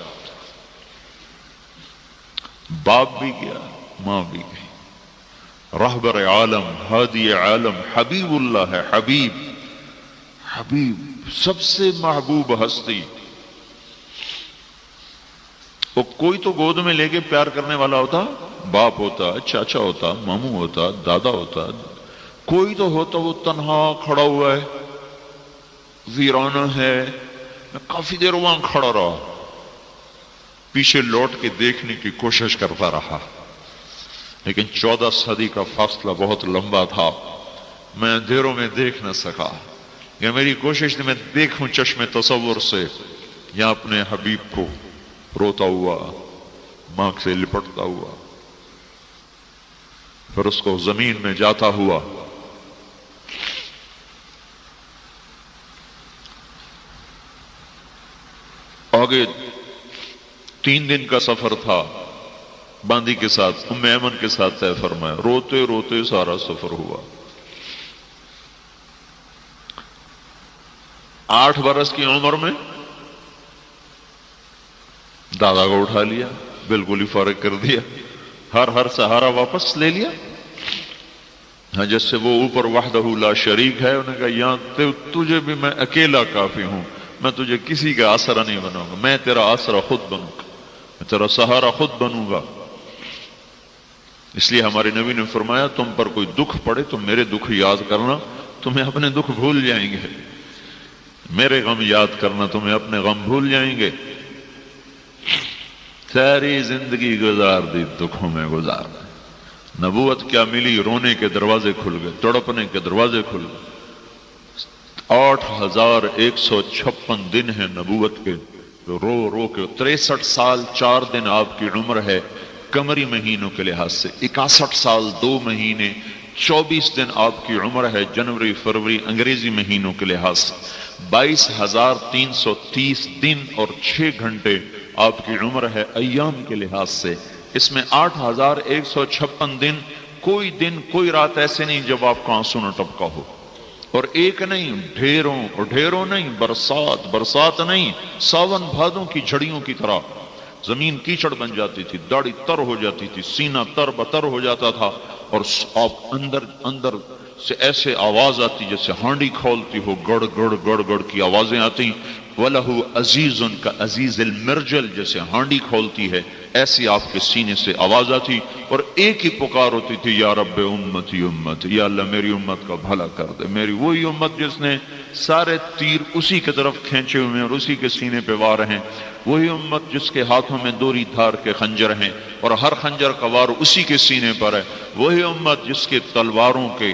Speaker 2: باپ بھی گیا ماں بھی گئی، رہبر عالم، ہادی عالم، حبیب اللہ ہے، حبیب سب سے محبوب ہستی۔ وہ کوئی تو گود میں لے کے پیار کرنے والا ہوتا، باپ ہوتا، چاچا ہوتا، ماموں ہوتا، دادا ہوتا، کوئی تو ہوتا، وہ تنہا کھڑا ہوا ہے، ویرانہ ہے۔ میں کافی دیر وہاں کھڑا رہا، پیچھے لوٹ کے دیکھنے کی کوشش کرتا رہا، لیکن 14 صدی کا فاصلہ بہت لمبا تھا، میں اندھیروں میں دیکھ نہ سکا۔ کہ میری کوشش تھی میں دیکھوں چشم تصور سے یا اپنے حبیب کو روتا ہوا، ماں سے لپٹتا ہوا، پھر اس کو زمین میں جاتا ہوا۔ آگے 3 دن کا سفر تھا، باندی کے ساتھ، ام ایمن کے ساتھ طے فرمایا، روتے روتے سارا سفر ہوا۔ 8 برس کی عمر میں دادا کو اٹھا لیا، بالکل ہی فارغ کر دیا، ہر سہارا واپس لے لیا، جس سے وہ اوپر وحدہ لا شریک ہے۔ انہوں نے کہا یہاں تجھے بھی میں اکیلا کافی ہوں، میں تجھے کسی کا آسرا نہیں بناؤں گا، میں تیرا آسرا خود بنوں گا، میں تیرا سہارا خود بنوں گا۔ اس لیے ہمارے نبی نے فرمایا تم پر کوئی دکھ پڑے تو میرے دکھ یاد کرنا، تمہیں اپنے دکھ بھول جائیں گے، میرے غم یاد کرنا، تمہیں اپنے غم بھول جائیں گے۔ ساری زندگی گزار دی دکھوں میں گزار دی. نبوت کیا ملی؟ رونے کے دروازے کھل گئے، تڑپنے کے دروازے کھل گئے. 8156 دن ہیں نبوت کے، رو رو کے. 63 سال 4 دن آپ کی عمر ہے قمری مہینوں کے لحاظ سے. 61 سال 2 مہینے 24 دن آپ کی عمر ہے جنوری فروری انگریزی مہینوں کے لحاظ سے. 22,330 دن اور 6 گھنٹے آپ کی عمر ہے ایام کے لحاظ سے. اس میں 8156 دن، کوئی دن کوئی رات ایسے نہیں جب آپ کا آنسو نہ ٹپکا ہو. اور ایک نہیں، ڈھیروں اور ڈھیروں نہیں، برسات برسات نہیں، ساون بھادوں کی جھڑیوں کی طرح زمین کیچڑ بن جاتی تھی، داڑھی تر ہو جاتی تھی، سینہ تر بتر ہو جاتا تھا، اور آپ اندر سے ایسے آواز آتی جیسے ہانڈی کھولتی ہو، گڑ گڑ گڑ گڑ کی آوازیں آتی. وَلَهُ عَزِيزٌ كَعَزِيزِ الْمِرْجَلِ، جیسے ہانڈی کھولتی ہے ایسی آپ کے سینے سے آواز آتی. اور ایک ہی پکار ہوتی تھی، یا رب امتی امت، یا اللہ میری امت کا بھلا کر دے. میری وہی امت جس نے سارے تیر اسی کی طرف کھینچے ہوئے ہیں اور اسی کے سینے پہ وار ہیں. وہی امت جس کے ہاتھوں میں دوری دھار کے خنجر ہیں اور ہر خنجر کا وار اسی کے سینے پر ہے. وہی امت جس کے تلواروں کے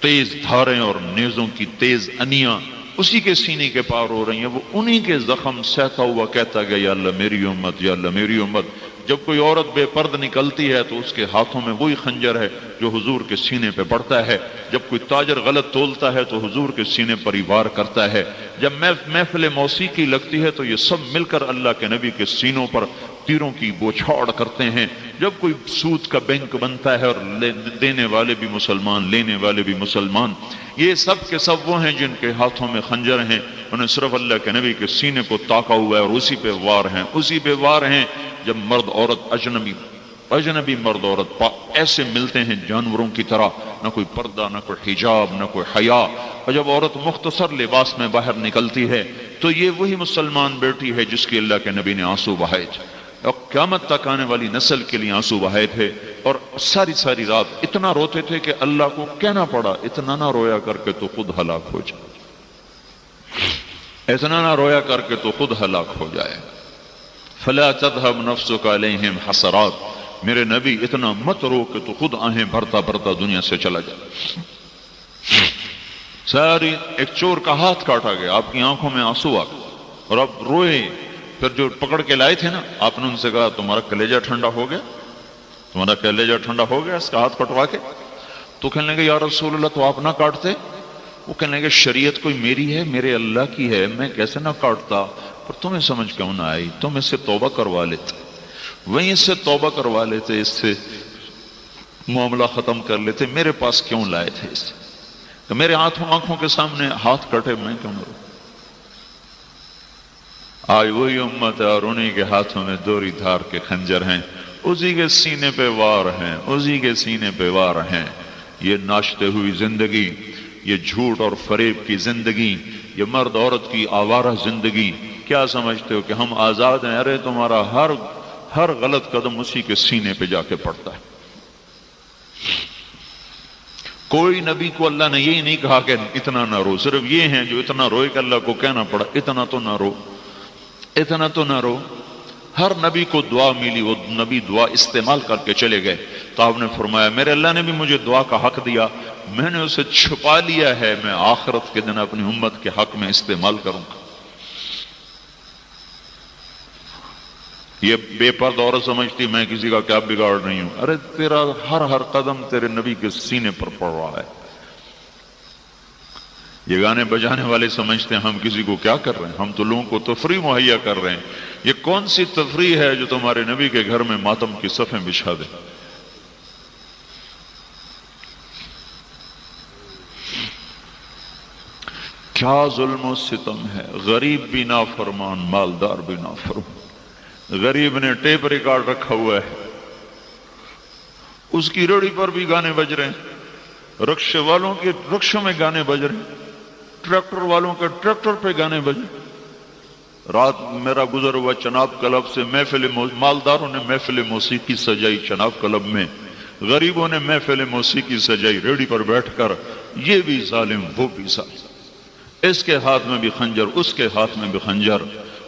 Speaker 2: تیز دھاریں اور نیزوں کی تیز انیاں اسی کے سینے کے پار ہو رہی ہیں. وہ انہی کے زخم سہتا ہوا کہتا گیا، یا اللہ میری امت، یا اللہ میری امت. جب کوئی عورت بے پرد نکلتی ہے تو اس کے ہاتھوں میں وہی خنجر ہے جو حضور کے سینے پہ پڑتا ہے. جب کوئی تاجر غلط تولتا ہے تو حضور کے سینے پر ہی وار کرتا ہے. جب محفل موسیقی لگتی ہے تو یہ سب مل کر اللہ کے نبی کے سینوں پر تیروں کی بوچھاڑ کرتے ہیں. جب کوئی سود کا بینک بنتا ہے اور دینے والے بھی مسلمان، لینے والے بھی مسلمان، یہ سب کے سب وہ ہیں جن کے ہاتھوں میں خنجر ہیں. انہیں صرف اللہ کے نبی کے سینے کو تاکا ہوا ہے اور اسی پہ وار ہیں، اسی پہ وار ہیں. جب مرد عورت اجنبی مرد عورت ایسے ملتے ہیں جانوروں کی طرح، نہ کوئی پردہ، نہ کوئی حجاب، نہ کوئی حیا. اور جب عورت مختصر لباس میں باہر نکلتی ہے تو یہ وہی مسلمان بیٹی ہے جس کی اللہ کے نبی نے آنسو بہائے تھے اور قیامت تک آنے والی نسل کے لیے آنسو بہائے تھے. اور ساری رات اتنا روتے تھے کہ اللہ کو کہنا پڑا، اتنا نہ رویا کر کے تو خود ہلاک ہو جائے، اتنا نہ رویا کر کے تو خود ہلاک ہو جائے. فلا تذهب نفسك عليهم حسرات، میرے نبی اتنا مت رو کہ تو خود آہیں بھرتا بھرتا دنیا سے چلا جائے. ساری ایک چور کا ہاتھ کاٹا گیا، آپ کی آنکھوں میں آنسو آ گئے اور آپ روئے. پھر جو پکڑ کے لائے تھے نا، آپ نے ان سے کہا تمہارا کلیجہ ٹھنڈا ہو گیا، تمہارا کلیجہ ٹھنڈا ہو گیا اس کا ہاتھ کٹوا کے؟ تو کہنے لگے یا رسول اللہ تو آپ نہ کاٹتے. وہ کہنے لگے شریعت کوئی میری ہے، میرے اللہ کی ہے، میں کیسے نہ کاٹتا. پر تمہیں سمجھ کیوں نہ آئی؟ تم اس سے توبہ کروا لیتے، وہیں اس سے توبہ کروا لیتے، اس سے معاملہ ختم کر لیتے. میرے پاس کیوں لائے تھے اس سے؟ کہ میرے آنکھوں کے سامنے ہاتھ کٹے، میں کیوں نہ رو؟ آج وہی امت ہے اور انہی کے ہاتھوں میں دوری دھار کے خنجر ہیں، اسی کے سینے پہ وار ہیں، اسی کے سینے پہ وار ہیں. یہ ناشتے ہوئی زندگی، یہ جھوٹ اور فریب کی زندگی، یہ مرد عورت کی آوارہ زندگی، کیا سمجھتے ہو کہ ہم آزاد ہیں؟ ارے تمہارا ہر غلط قدم اسی کے سینے پہ جا کے پڑتا ہے. کوئی نبی کو اللہ نے یہی نہیں کہا کہ اتنا نہ رو، صرف یہ ہیں جو اتنا روئے کہ اللہ کو کہنا پڑا اتنا تو نہ رو، اتنا تو نہ رو. ہر نبی کو دعا ملی، وہ نبی دعا استعمال کر کے چلے گئے. تو آپ نے فرمایا میرے اللہ نے بھی مجھے دعا کا حق دیا، میں نے اسے چھپا لیا ہے، میں آخرت کے دن اپنی امت کے حق میں استعمال کروں گا. یہ بے پرد عورت سمجھتی میں کسی کا کیا بگاڑ نہیں ہوں. ارے تیرا ہر قدم تیرے نبی کے سینے پر پڑ رہا ہے. یہ گانے بجانے والے سمجھتے ہیں ہم کسی کو کیا کر رہے ہیں، ہم تو لوگوں کو تفریح مہیا کر رہے ہیں. یہ کون سی تفریح ہے جو تمہارے نبی کے گھر میں ماتم کی صفیں بچھا دے؟ کیا ظلم و ستم ہے. غریب بھی نافرمان، مالدار بھی نافرمان. غریب نے ٹیپ ریکارڈ رکھا ہوا ہے، اس کی ریڑھی پر بھی گانے بج رہے ہیں، رکشے والوں کے رکشوں میں گانے بج رہے ہیں، ٹریکٹر والوں کے ٹریکٹر پہ گانے بجے. رات میرا گزر ہوا چناب کلب سے، مالداروں نے محفل موسیقی سجائی چناب کلب میں، غریبوں نے محفل موسیقی سجائی ریڑھی پر بیٹھ کر. یہ بھی ظالم، وہ بھی ظالم، اس کے ہاتھ میں بھی خنجر، اس کے ہاتھ میں بھی خنجر.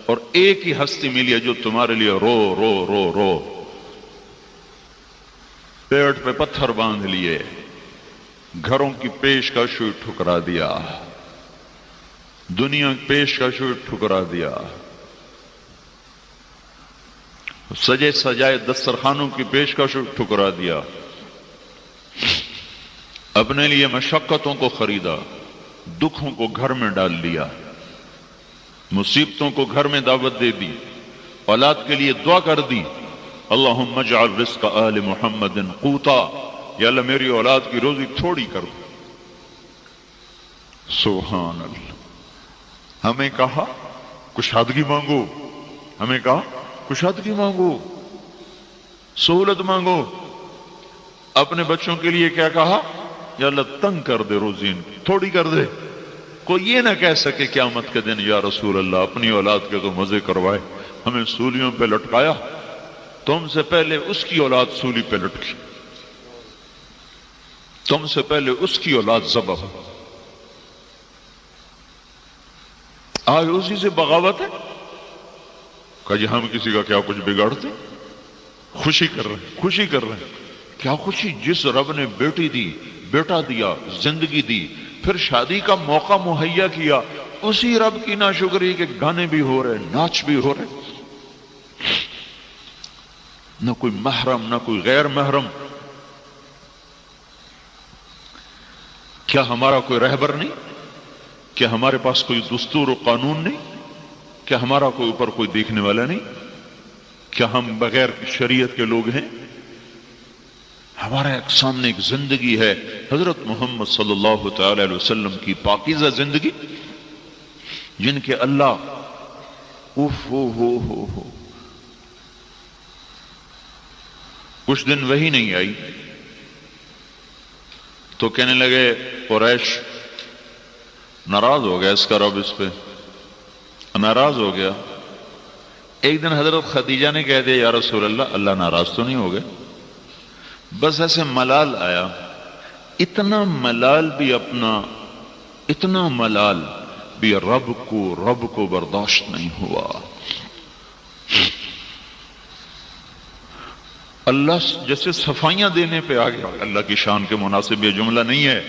Speaker 2: اور ایک ہی ہستی ملی ہے جو تمہارے لیے رو رو رو رو پیٹ پہ پتھر باندھ لیے، گھروں کی پیشکش ٹھکرا دیا، دنیا کی پیشکش ٹھکرا دیا، سجے سجائے دسترخوانوں کی پیشکش ٹھکرا دیا، اپنے لیے مشقتوں کو خریدا، دکھوں کو گھر میں ڈال لیا، مصیبتوں کو گھر میں دعوت دے دی، اولاد کے لیے دعا کر دی، اللہم اجعل رزق آل محمد قوتا، یا اللہ میری اولاد کی روزی تھوڑی کر دو۔ سبحان اللہ۔ ہمیں کہا کشادگی مانگو، ہمیں کہا کشادگی مانگو، سہولت مانگو۔ اپنے بچوں کے لیے کیا کہا؟ یا اللہ تنگ کر دے روزی ان کی، تھوڑی کر دے۔ کوئی یہ نہ کہہ سکے قیامت کے دن یا رسول اللہ اپنی اولاد کے تو مزے کروائے، ہمیں سولیوں پہ لٹکایا، تم سے پہلے اس کی اولاد سولی پہ لٹکی، تم سے پہلے اس کی اولاد ذبح ہو۔ آج اسی سے بغاوت ہے کہ جی ہم کسی کا کیا کچھ بگاڑتے، خوشی کر رہے ہیں، خوشی کر رہے ہیں۔ کیا خوشی؟ جس رب نے بیٹی دی، بیٹا دیا، زندگی دی، پھر شادی کا موقع مہیا کیا، اسی رب کی ناشکری کہ گانے بھی ہو رہے، ناچ بھی ہو رہے، نہ کوئی محرم نہ کوئی غیر محرم۔ کیا ہمارا کوئی رہبر نہیں؟ کیا ہمارے پاس کوئی دستور و قانون نہیں؟ کیا ہمارا کوئی اوپر کوئی دیکھنے والا نہیں؟ کیا ہم بغیر شریعت کے لوگ ہیں؟ ہمارا ایک سامنے ایک زندگی ہے، حضرت محمد صلی اللہ تعالی علیہ وسلم کی پاکیزہ زندگی، جن کے اللہ ہو کچھ دن وہی نہیں آئی تو کہنے لگے قریش ناراض ہو گیا، اس کا رب اس پہ ناراض ہو گیا۔ ایک دن حضرت خدیجہ نے کہہ دیا یا رسول اللہ، اللہ ناراض تو نہیں ہو گئے؟ بس ایسے ملال آیا، اتنا ملال بھی رب کو برداشت نہیں ہوا۔ اللہ جیسے صفائیاں دینے پہ آ گیا، اللہ کی شان کے مناسب یہ جملہ نہیں ہے،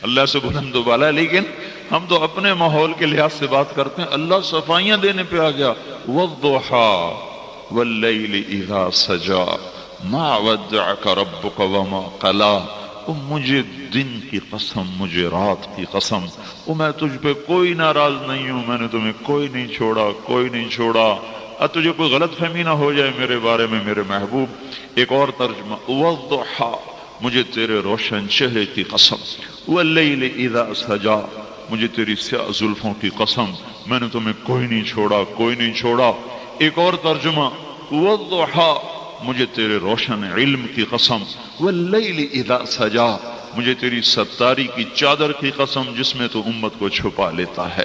Speaker 2: اللہ سے بلند و بالا ہے، لیکن ہم تو اپنے ماحول کے لحاظ سے بات کرتے ہیں۔ اللہ صفائیاں دینے پہ آ گیا، وَالضُّحَىٰ وَاللَّيْلِ إِذَا سَجَىٰ مَا وَدَّعَكَ رَبُّكَ وَمَا قَلَىٰ۔ مجھے دن کی قسم، مجھے رات کی قسم، میں تجھ پہ کوئی ناراض نہیں ہوں، میں نے تمہیں کوئی نہیں چھوڑا، کوئی نہیں چھوڑا۔ اب تجھے کوئی غلط فہمی نہ ہو جائے میرے بارے میں میرے محبوب۔ ایک اور ترجمہ، وَالضُّحَىٰ مجھے تیرے روشن چہرے کی قسم، وَاللَّيْلِ إِذَا سَجَىٰ مجھے تیری سیاہ زلفوں کی قسم، میں نے تمہیں کوئی نہیں چھوڑا، کوئی نہیں چھوڑا۔ ایک اور ترجمہ، وَالضُّحَىٰ مجھے تیرے روشن علم کی قسم، وَاللَّيْلِ إِذَا سَجَىٰ مجھے تیری ستاری کی چادر کی قسم جس میں تو امت کو چھپا لیتا ہے۔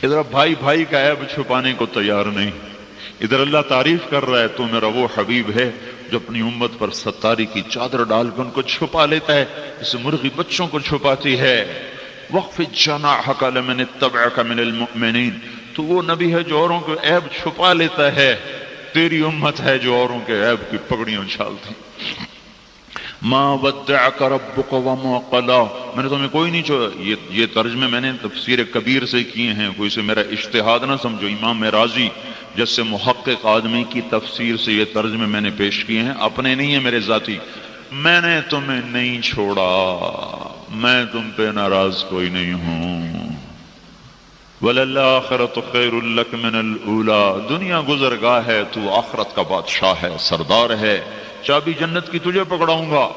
Speaker 2: ادھر بھائی بھائی کا عیب چھپانے کو تیار نہیں، ادھر اللہ تعریف کر رہا ہے تو میرا وہ حبیب ہے جو اپنی امت پر ستاری کی چادر ڈال کر ان کو چھپا لیتا ہے، جسے مرغی بچوں کو چھپاتی ہے۔ وَخْفِضْ جَنَاحَكَ لِمَنِ اتَّبَعَكَ مِنَ الْمُؤْمِنِينَ تو وہ نبی ہے جو اوروں کے عیب چھپا لیتا ہے، تیری امت ہے جو اوروں کے عیب کی پگڑیاں اچھالتی۔ مَا وَدَّعَكَ رَبُّكَ وَمَا قَلَىٰ میں نے تمہیں کوئی نہیں چھوڑا۔ یہ ترجمے میں نے تفسیر کبیر سے کیے ہیں، کوئی سے میرا اجتہاد نہ سمجھو۔ امام راضی جیسے محقق آدمی کی تفسیر سے یہ ترجمے میں نے پیش کیے ہیں، اپنے نہیں ہیں میرے ذاتی۔ میں نے تمہیں نہیں چھوڑا، میں تم پہ ناراض کوئی نہیں ہوں۔ وَلَلْآخِرَةُ خَيْرٌ لَكَ مِنَ الْأُولَىٰ دنیا گزرگاہ ہے، تو آخرت کا بادشاہ ہے، سردار ہے۔ چابی جنت کی تجھے پکڑاؤں گا،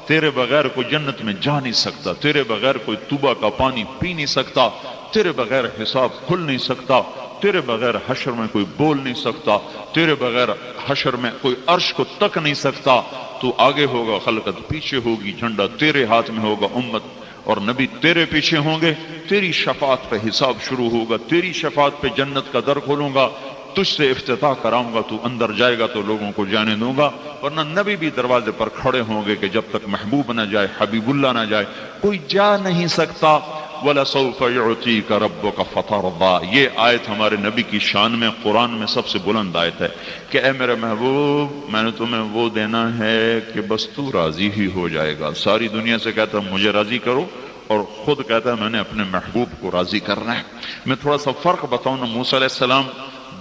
Speaker 2: تیرے بغیر کوئی جنت میں جا نہیں سکتا، تیرے بغیر کوئی توبہ کا پانی پی نہیں سکتا، تیرے بغیر حساب کھل نہیں سکتا، تیرے بغیر حشر میں کوئی بول نہیں سکتا، تیرے بغیر حشر میں کوئی عرش کو تک نہیں سکتا۔ تو آگے ہوگا، خلقت پیچھے ہوگی، جھنڈا تیرے ہاتھ میں ہوگا، امت اور نبی تیرے پیچھے ہوں گے، تیری شفاعت پہ حساب شروع ہوگا، تیری شفاعت پہ جنت کا در کھولوں گا، تجھ سے افتتاح کراؤں گا، تو اندر جائے گا تو لوگوں کو جانے دوں گا، ورنہ نبی بھی دروازے پر کھڑے ہوں گے کہ جب تک محبوب نہ جائے، حبیب اللہ نہ جائے کوئی جا نہیں سکتا۔ وَلَسَوْفَ يُعْطِيكَ رَبُّكَ فَتَرْضَىٰ۔ یہ آیت ہمارے نبی کی شان میں قرآن میں سب سے بلند آیت ہے کہ اے میرے محبوب میں نے تمہیں وہ دینا ہے کہ بس تو راضی ہی ہو جائے گا۔ ساری دنیا سے کہتا ہے مجھے راضی کرو، اور خود کہتا ہے میں نے اپنے محبوب کو راضی کرنا ہے۔ میں تھوڑا سا فرق بتاؤں نا، موسیٰ علیہ السلام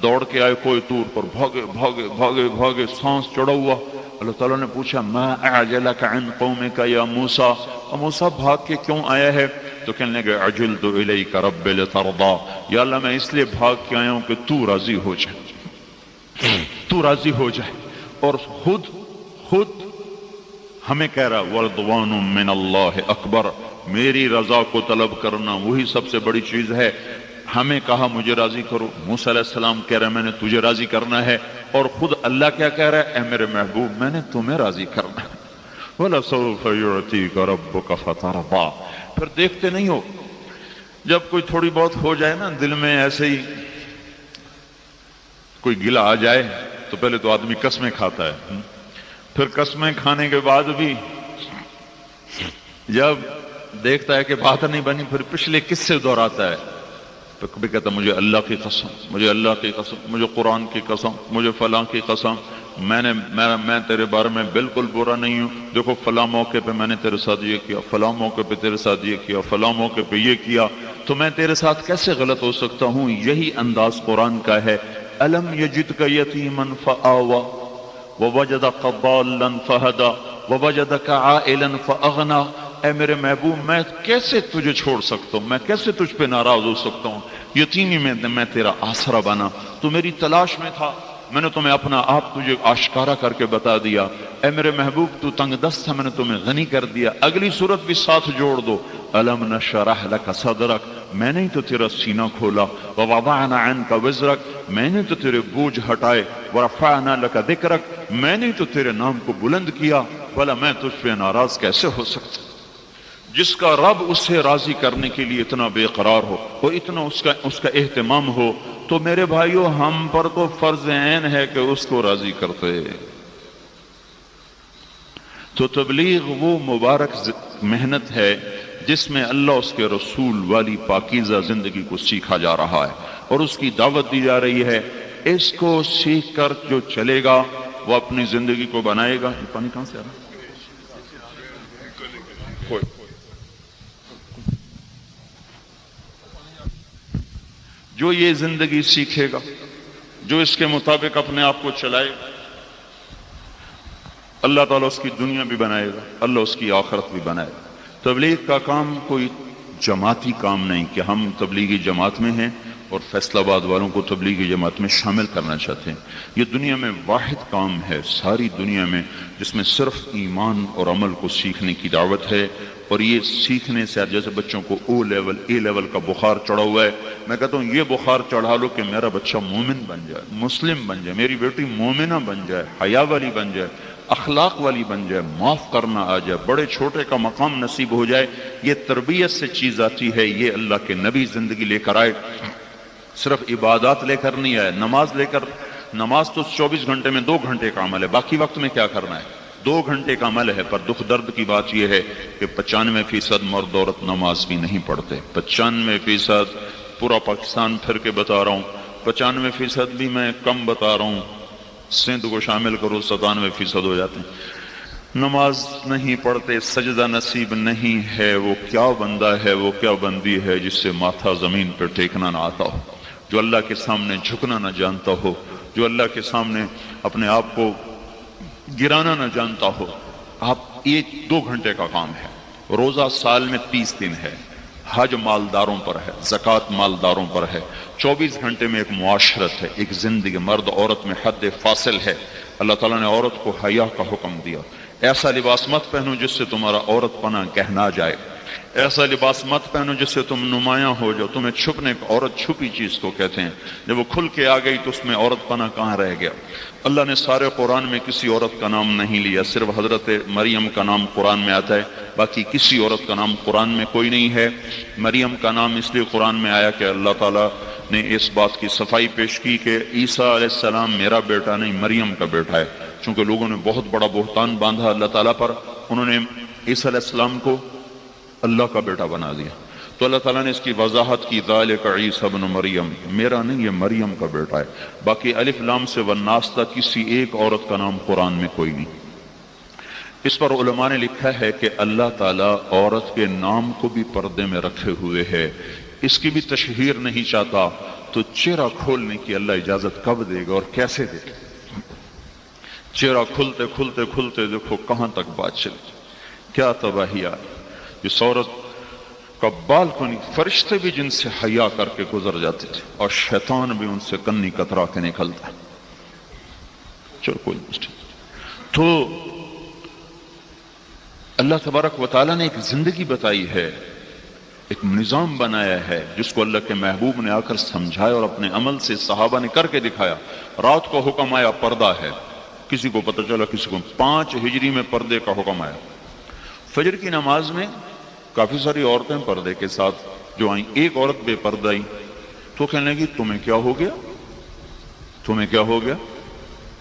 Speaker 2: دوڑ کے آئے کوئی طور پر، بھاگے بھاگے بھاگے بھاگے، سانس چڑھا ہوا۔ اللہ تعالیٰ نے پوچھا ما اعجلک عن قومک یا موسیٰ، اور موسیٰ بھاگ کے کیوں آیا ہے؟ تو کہنے لگے عجلت الیک رب لترضیٰ، یا اللہ میں اس لیے بھاگ کے آیا ہوں کہ تو راضی ہو جائے، تو راضی ہو جائے۔ اور خود ہمیں کہہ رہا ورضوان من اللہ اکبر، میری رضا کو طلب کرنا وہی سب سے بڑی چیز ہے۔ ہمیں کہا مجھے راضی کرو، موسیٰ علیہ السلام کہہ رہے ہیں میں نے تجھے راضی کرنا ہے، اور خود اللہ کیا کہہ رہا ہے؟ اے میرے محبوب میں نے تمہیں راضی کرنا ہے۔ وَلَسَوْفَ يُعْطِيكَ رَبُّكَ فَتَرْضَىٰ۔ پھر دیکھتے نہیں ہو جب کوئی تھوڑی بہت ہو جائے نا دل میں ایسے ہی کوئی گلہ آ جائے تو پہلے تو آدمی قسمیں کھاتا ہے، پھر قسمیں کھانے کے بعد بھی جب دیکھتا ہے کہ بات نہیں بنی پھر پچھلے قصے دہراتا ہے، تو کبھی کہتا مجھے اللہ کی قسم، مجھے اللہ کی قسم، مجھے قرآن کی قسم، مجھے فلاں کی قسم، میں تیرے بارے میں بالکل برا نہیں ہوں، دیکھو فلاں موقع پہ میں نے تیرے ساتھ یہ کیا، فلاں موقع پہ تیرے ساتھ یہ کیا، فلاں موقع پہ یہ کیا، تو میں تیرے ساتھ کیسے غلط ہو سکتا ہوں؟ یہی انداز قرآن کا ہے۔ الم یجدک یتیما فآوی ووجدک ضالا فہدی ووجدک عائلا فاغنی۔ اے میرے محبوب میں کیسے تجھے چھوڑ سکتا ہوں، میں کیسے تجھ پہ ناراض ہو سکتا ہوں؟ یتیمی میں تیرا آسرا بنا، تو میری تلاش میں تھا، میں نے تمہیں اپنا آپ تجھے آشکارا کر کے بتا دیا۔ اے میرے محبوب تو تنگ دست تھا، میں نے تمہیں غنی کر دیا۔ اگلی صورت بھی ساتھ جوڑ دو، الم نشرح لک صدرک، میں نے تو تیرا سینہ کھولا، ووضعنا عنک وزرک، میں نے تو تیرے بوجھ ہٹائے، ورفعنا لک ذکرک، میں نے تو تیرے نام کو بلند کیا، بھلا میں تجھ پہ ناراض کیسے ہو سکتا؟ جس کا رب اسے راضی کرنے کے لیے اتنا بے قرار ہو اور اتنا اس کا اہتمام ہو، تو میرے بھائیو ہم پر تو فرض عین ہے کہ اس کو راضی کرتے۔ تو تبلیغ وہ مبارک محنت ہے جس میں اللہ اس کے رسول والی پاکیزہ زندگی کو سیکھا جا رہا ہے اور اس کی دعوت دی جا رہی ہے۔ اس کو سیکھ کر جو چلے گا وہ اپنی زندگی کو بنائے گا۔ یہ پانی کہاں سے آ رہا ہے؟ جو یہ زندگی سیکھے گا، جو اس کے مطابق اپنے آپ کو چلائے گا، اللہ تعالیٰ اس کی دنیا بھی بنائے گا، اللہ اس کی آخرت بھی بنائے گا۔ تبلیغ کا کام کوئی جماعتی کام نہیں کہ ہم تبلیغی جماعت میں ہیں اور فیصل آباد والوں کو تبلیغی جماعت میں شامل کرنا چاہتے ہیں۔ یہ دنیا میں واحد کام ہے ساری دنیا میں جس میں صرف ایمان اور عمل کو سیکھنے کی دعوت ہے، اور یہ سیکھنے سے جیسے بچوں کو اے لیول کا بخار چڑھا ہوا ہے، میں کہتا ہوں یہ بخار چڑھا لو کہ میرا بچہ مومن بن جائے، مسلم بن جائے، میری بیٹی مومنہ بن جائے، حیا والی بن جائے، اخلاق والی بن جائے، معاف کرنا آ جائے، بڑے چھوٹے کا مقام نصیب ہو جائے۔ یہ تربیت سے چیز آتی ہے، یہ اللہ کے نبی زندگی لے کر آئے، صرف عبادات لے کر نہیں آئے۔ نماز لے کر، نماز تو 24 گھنٹے میں 2 گھنٹے کا عمل ہے، باقی وقت میں کیا کرنا ہے؟ 2 گھنٹے کا عمل ہے، پر دکھ درد کی بات یہ ہے کہ 95% مرد عورت نماز بھی نہیں پڑھتے۔ 95% پورا پاکستان پھر کے بتا رہا ہوں، 95% بھی میں کم بتا رہا ہوں، سندھ کو شامل کرو 97% ہو جاتے ہیں، نماز نہیں پڑھتے، سجدہ نصیب نہیں ہے۔ وہ کیا بندہ ہے، وہ کیا بندی ہے جس سے ماتھا زمین پہ ٹیکنا نہ آتا ہو، جو اللہ کے سامنے جھکنا نہ جانتا ہو، جو اللہ کے سامنے اپنے آپ کو گرانا نہ جانتا ہو۔ آپ یہ 2 گھنٹے کا کام ہے۔ روزہ سال میں 30 دن ہے، حج مالداروں پر ہے، زکوٰۃ مالداروں پر ہے۔ 24 گھنٹے میں ایک معاشرت ہے، ایک زندگی، مرد عورت میں حد فاصل ہے۔ اللہ تعالیٰ نے عورت کو حیا کا حکم دیا، ایسا لباس مت پہنو جس سے تمہارا عورت پنا گہنا جائے، ایسا لباس مت پہنو جس سے تم نمایاں ہو جاؤ۔ تمہیں چھپنے، عورت چھپی چیز کو کہتے ہیں، جب وہ کھل کے آ گئی تو اس میں عورت پنا کہاں رہ گیا؟ اللہ نے سارے قرآن میں کسی عورت کا نام نہیں لیا، صرف حضرت مریم کا نام قرآن میں آتا ہے، باقی کسی عورت کا نام قرآن میں کوئی نہیں ہے۔ مریم کا نام اس لیے قرآن میں آیا کہ اللہ تعالیٰ نے اس بات کی صفائی پیش کی کہ عیسیٰ علیہ السلام میرا بیٹا نہیں مریم کا بیٹا ہے، چونکہ لوگوں نے بہت بڑا بہتان باندھا اللہ تعالیٰ پر، انہوں نے عیسیٰ علیہ السلام کو اللہ کا بیٹا بنا دیا۔
Speaker 3: تو اللہ تعالیٰ نے اس کی وضاحت کی، ذالک عیسی ابن مریم، میرا نہیں یہ مریم کا بیٹا ہے۔ باقی الف لام سے والناس تک کسی ایک عورت کا نام قرآن میں کوئی نہیں۔ اس پر علماء نے لکھا ہے کہ اللہ تعالیٰ عورت کے نام کو بھی پردے میں رکھے ہوئے ہے، اس کی بھی تشہیر نہیں چاہتا، تو چہرہ کھولنے کی اللہ اجازت کب دے گا اور کیسے دے گا؟ چہرہ کھلتے کھلتے کھلتے دیکھو کہاں تک بات چلی، کیا تباہی آئی۔ اس عورت کا بالکنی فرشتے بھی جن سے حیا کر کے گزر جاتے تھے اور شیطان بھی ان سے کنی کترا کے نکلتا ہے۔ چلو کوئی مسئلہ۔ تو اللہ تبارک و تعالیٰ نے ایک زندگی بتائی ہے، ایک نظام بنایا ہے جس کو اللہ کے محبوب نے آ کر سمجھایا اور اپنے عمل سے صحابہ نے کر کے دکھایا۔ رات کو حکم آیا پردہ ہے، کسی کو پتہ چلا کسی کو 5 ہجری میں پردے کا حکم آیا۔ فجر کی نماز میں کافی ساری عورتیں پردے کے ساتھ جو آئیں، ایک عورت بے پردہ آئی تو کہنے لگی تمہیں کیا ہو گیا، تمہیں کیا ہو گیا؟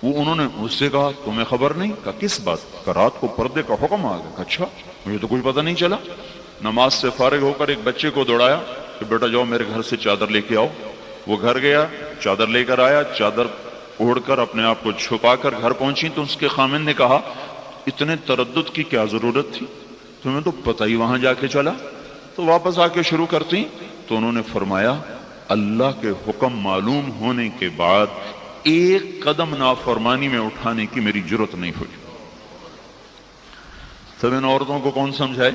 Speaker 3: وہ انہوں نے اس سے کہا تمہیں خبر نہیں؟ کہا کس بات کا؟ رات کو پردے کا حکم آ گیا۔ اچھا مجھے تو کچھ پتہ نہیں چلا۔ نماز سے فارغ ہو کر ایک بچے کو دوڑایا کہ بیٹا جاؤ میرے گھر سے چادر لے کے آؤ۔ وہ گھر گیا، چادر لے کر آیا، چادر اوڑھ کر اپنے آپ کو چھپا کر گھر پہنچی تو اس کے خامن نے کہا اتنے تردد کی کیا ضرورت تھی، تمہیں تو پتہ ہی وہاں جا کے چلا، تو واپس آ کے شروع کرتی۔ تو انہوں نے فرمایا اللہ کے حکم معلوم ہونے کے بعد ایک قدم نافرمانی میں اٹھانے کی میری جرت نہیں ہوئی۔ سب ان عورتوں کو کون سمجھائے؟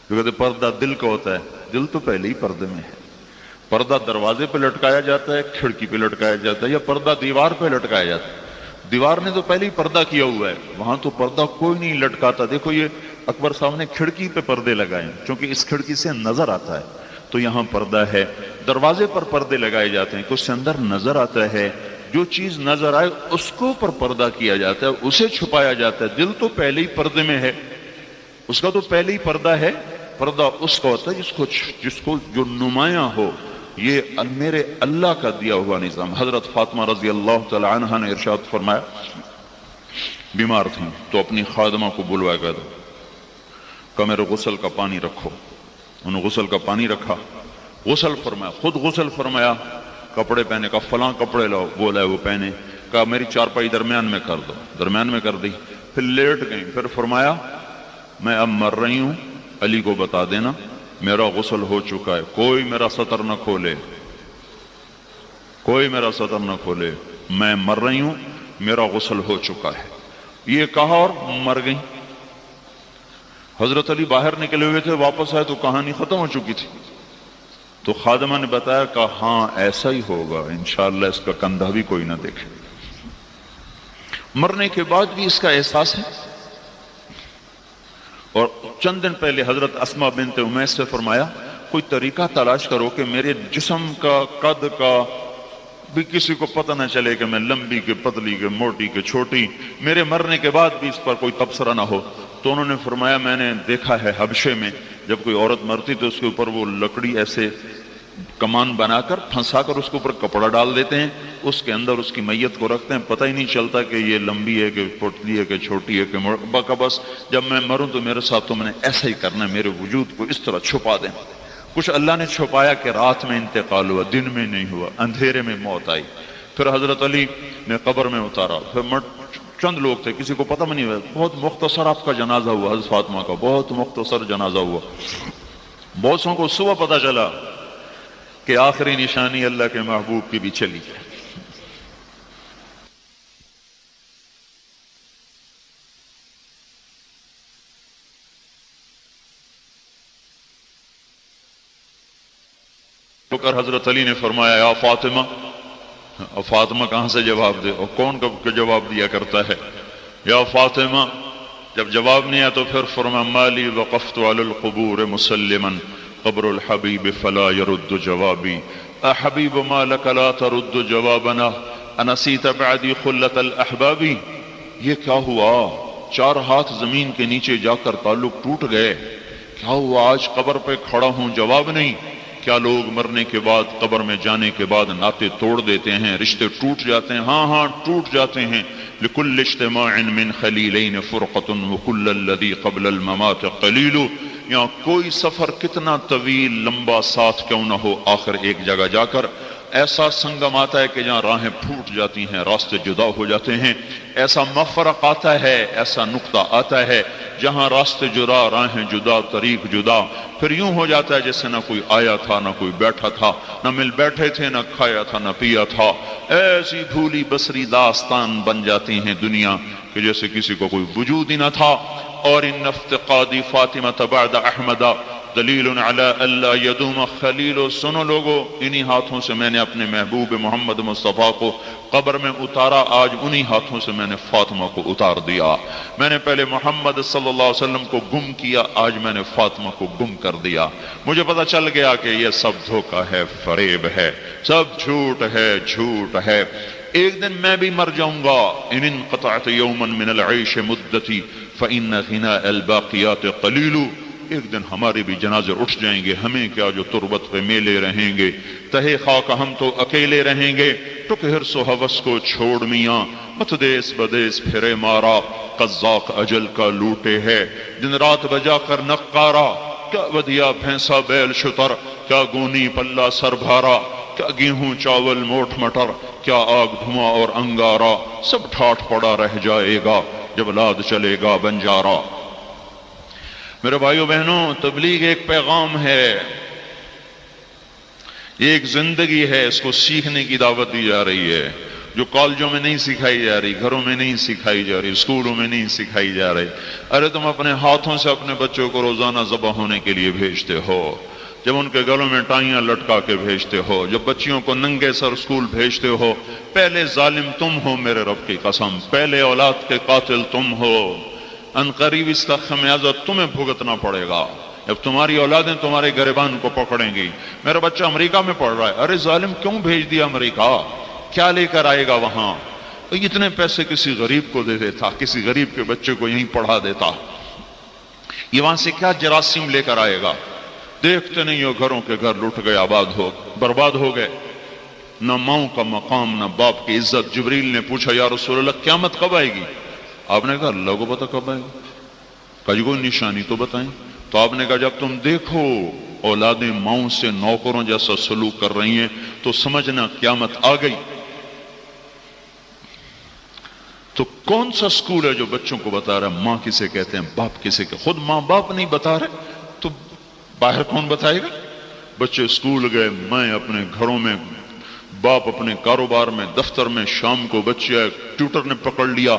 Speaker 3: جو کہتے پردہ دل کا ہوتا ہے، دل تو پہلے ہی پردے میں ہے۔ پردہ دروازے پہ لٹکایا جاتا ہے، کھڑکی پہ لٹکایا جاتا ہے، یا پردہ دیوار پہ لٹکایا جاتا ہے؟ دیوار نے تو پہلے ہی پردہ کیا ہوا ہے، وہاں تو پردہ کوئی نہیں لٹکاتا۔ دیکھو یہ اکبر صاحب نے کھڑکی پہ پردے لگائے کیونکہ اس کھڑکی سے نظر آتا ہے، تو یہاں پردہ ہے۔ دروازے پر پردے لگائے جاتے ہیں کہ اس سے اندر نظر آتا ہے، جو چیز نظر آئے اس کو پر پردہ کیا جاتا ہے، اسے چھپایا جاتا ہے۔ دل تو پہلے ہی پردے میں ہے، اس کا تو پہلے ہی پردہ ہے۔ پردہ اس کا ہوتا ہے جس کو جو نمایاں ہو۔ یہ میرے اللہ کا دیا ہوا نظام۔ حضرت فاطمہ رضی اللہ تعالی عنہا نے ارشاد فرمایا، بیمار تھیں تو اپنی خادمہ کو بلوایا گیا کہ میرے غسل کا پانی رکھو۔ انہوں نے غسل کا پانی رکھا، غسل فرمایا، خود غسل فرمایا، کپڑے پہنے کا فلاں کپڑے لاؤ، بولا ہے وہ پہنے، کہا میری چارپائی درمیان میں کر دو، درمیان میں کر دی، پھر لیٹ گئی، پھر فرمایا میں اب مر رہی ہوں، علی کو بتا دینا میرا غسل ہو چکا ہے، کوئی میرا سطر نہ کھولے، کوئی میرا سطر نہ کھولے، میں مر رہی ہوں، میرا غسل ہو چکا ہے۔ یہ کہا اور مر گئی۔ حضرت علی باہر نکلے ہوئے تھے، واپس آئے تو کہانی ختم ہو چکی تھی۔ تو خادمہ نے بتایا کہ ہاں ایسا ہی ہوگا، انشاءاللہ اس کا کندھا بھی کوئی نہ دیکھے۔ مرنے کے بعد بھی اس کا احساس ہے۔ اور چند دن پہلے حضرت اسماء بنت امیس سے فرمایا کوئی طریقہ تلاش کرو کہ میرے جسم کا قد کا بھی کسی کو پتہ نہ چلے کہ میں لمبی کے پتلی کے موٹی کے چھوٹی، میرے مرنے کے بعد بھی اس پر کوئی تبصرہ نہ ہو۔ تو انہوں نے فرمایا میں نے دیکھا ہے حبشے میں جب کوئی عورت مرتی تو اس کے اوپر وہ لکڑی ایسے کمان بنا کر پھنسا کر اس کے اوپر کپڑا ڈال دیتے ہیں، اس کے اندر اس کی میت کو رکھتے ہیں، پتہ ہی نہیں چلتا کہ یہ لمبی ہے کہ پتلی ہے کہ چھوٹی ہے کہ بس جب میں مروں تو میرے ساتھ تم نے ایسا ہی کرنا ہے، میرے وجود کو اس طرح چھپا دیں۔ کچھ اللہ نے چھپایا کہ رات میں انتقال ہوا، دن میں نہیں ہوا، اندھیرے میں موت آئی۔ پھر حضرت علی نے قبر میں اتارا، پھر چند لوگ تھے، کسی کو پتہ نہیں ہوا، بہت مختصر آپ کا جنازہ ہوا، حضرت فاطمہ کا بہت مختصر جنازہ ہوا۔ بہت سو کو صبح پتہ چلا کہ آخری نشانی اللہ کے محبوب کی بھی چلی ہے۔ تو کر حضرت علی نے فرمایا یا فاطمہ، اور فاطمہ کہاں سے جواب دے، اور کون کب جواب دیا کرتا ہے، یا فاطمہ۔ جب جواب نہیں آیا تو پھر فرمایا مالی وقفت علی القبور مسلما قبر الحبیب فلا يرد جوابی احبیب ما لک لا ترد جوابنا انسیت بعدی خلت الاحبابی۔ یہ کیا ہوا، 4 ہاتھ زمین کے نیچے جا کر تعلق ٹوٹ گئے، کیا ہوا آج قبر پہ کھڑا ہوں جواب نہیں؟ کیا لوگ مرنے کے بعد قبر میں جانے کے بعد ناطے توڑ دیتے ہیں، رشتے ٹوٹ جاتے ہیں؟ ہاں ہاں ٹوٹ جاتے ہیں۔ لکل اجتماع من خلیلین فرقۃ وکل الذی قبل الممات قلیل۔ یا کوئی سفر کتنا طویل لمبا ساتھ کیوں نہ ہو، آخر ایک جگہ جا کر ایسا سنگم آتا ہے کہ جہاں راہیں پھوٹ جاتی ہیں، راستے جدا ہو جاتے ہیں، ایسا مفرق آتا ہے، ایسا نقطہ آتا ہے جہاں راستے جدا، راہیں جدا، طریق جدا، پھر یوں ہو جاتا ہے جیسے نہ کوئی آیا تھا نہ کوئی بیٹھا تھا، نہ مل بیٹھے تھے نہ کھایا تھا نہ پیا تھا۔ ایسی بھولی بسری داستان بن جاتی ہیں دنیا کہ جیسے کسی کو کوئی وجود ہی نہ تھا۔ اور ان افتقادی فاطمہ بعد احمد دلیل علی اللہ یدوم خلیل، سنو لوگو، انہی ہاتھوں سے میں نے اپنے محبوب محمد مصطفیٰ کو قبر میں اتارا، آج انہی ہاتھوں سے میں نے فاطمہ کو اتار دیا۔ میں نے پہلے محمد صلی اللہ علیہ وسلم کو گم کیا، آج میں نے فاطمہ کو گم کر دیا۔ مجھے پتہ چل گیا کہ یہ سب دھوکہ ہے، فریب ہے، سب جھوٹ ہے، جھوٹ ہے۔ ایک دن میں بھی مر جاؤں گا۔ ان انقطعت یوما من العیش مدتی فإن غناء الباقیات قلیل، ایک دن ہمارے بھی جنازے اٹھ جائیں گے، ہمیں کیا جو تربت پہ میلے رہیں گے، تہے خاک ہم تو اکیلے رہیں گے۔ ٹک حرص و حوث کو چھوڑ میاں، مت دیس بدیس پھرے مارا، قذاق اجل کا لوٹے ہے، دن رات بجا کر نقارا، کیا ودیا بھینسا بیل شتر، کیا گونی پلہ سر بھارا، کیا گیہوں چاول موٹ مٹر، کیا آگ دھواں اور انگارا، سب ٹھاٹ پڑا رہ جائے گا جب لاد چلے گا بنجارا۔ میرے بھائیو بہنوں، تبلیغ ایک پیغام ہے، یہ ایک زندگی ہے، اس کو سیکھنے کی دعوت دی جا رہی ہے، جو کالجوں میں نہیں سکھائی جا رہی، گھروں میں نہیں سکھائی جا رہی، اسکولوں میں نہیں سکھائی جا رہی۔ ارے تم اپنے ہاتھوں سے اپنے بچوں کو روزانہ ذبح ہونے کے لیے بھیجتے ہو، جب ان کے گلوں میں ٹائیاں لٹکا کے بھیجتے ہو، جب بچیوں کو ننگے سر اسکول بھیجتے ہو، پہلے ظالم تم ہو، میرے رب کی قسم، پہلے اولاد کے قاتل تم ہو۔ ان قریب اس کا خمیازہ تمہیں بھگتنا پڑے گا جب تمہاری اولادیں تمہارے گریبان کو پکڑیں گی۔ میرا بچہ امریکہ میں پڑھ رہا ہے، ارے ظالم کیوں بھیج دیا امریکہ، کیا لے کر آئے گا وہاں؟ اتنے پیسے کسی غریب کو دے دیتا، کسی غریب کے بچے کو یہیں پڑھا دیتا، یہ وہاں سے کیا جراثیم لے کر آئے گا؟ دیکھتے نہیں ہو گھروں کے گھر لٹ گئے، آباد ہو برباد ہو گئے، نہ ماؤں کا مقام نہ باپ کی عزت۔ جبریل نے پوچھا یا رسول اللہ قیامت کب آئے گی؟ آپ نے کہا اللہ کو پتہ کب آئے گی، کہا جی کوئی نشانی تو بتائیں۔ تو آپ نے کہا جب تم دیکھو اولادیں ماؤں سے نوکروں جیسا سلوک کر رہی ہیں تو سمجھنا قیامت آ گئی۔ تو کون سا سکول ہے جو بچوں کو بتا رہا ہے ماں کسے کہتے ہیں، باپ کسے کہتے ہیں؟ خود ماں باپ نہیں بتا رہے تو باہر کون بتائے گا؟ بچے سکول گئے، میں اپنے گھروں میں، باپ اپنے کاروبار میں، دفتر میں، شام کو بچے آئے، ٹیوٹر نے پکڑ لیا،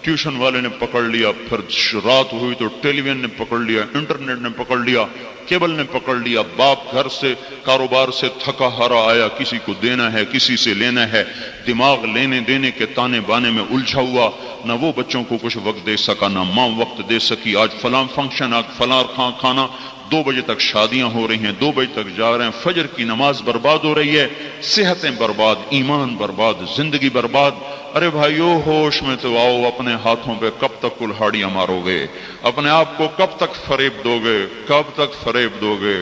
Speaker 3: ٹیوشن والے نے پکڑ لیا، پھر رات ہوئی تو ٹیلی ویژن نے پکڑ لیا، انٹرنیٹ نے پکڑ لیا، کیبل نے پکڑ لیا۔ باپ گھر سے کاروبار سے تھکا ہارا آیا، کسی کو دینا ہے کسی سے لینا ہے، دماغ لینے دینے کے تانے بانے میں الجھا ہوا، نہ وہ بچوں کو کچھ وقت دے سکا نہ ماں وقت دے سکی۔ آج فلاں فنکشن، آج فلاں کھانا، 2 بجے تک شادیاں ہو رہی ہیں، 2 بجے تک جا رہے ہیں، فجر کی نماز برباد ہو رہی ہے، صحتیں برباد، ایمان برباد، زندگی برباد۔ ارے بھائیو ہوش میں تو آؤ، اپنے ہاتھوں پہ کب تک کلہاڑیاں مارو گے؟ اپنے آپ کو کب تک فریب دو گے؟ کب تک فریب دو گے؟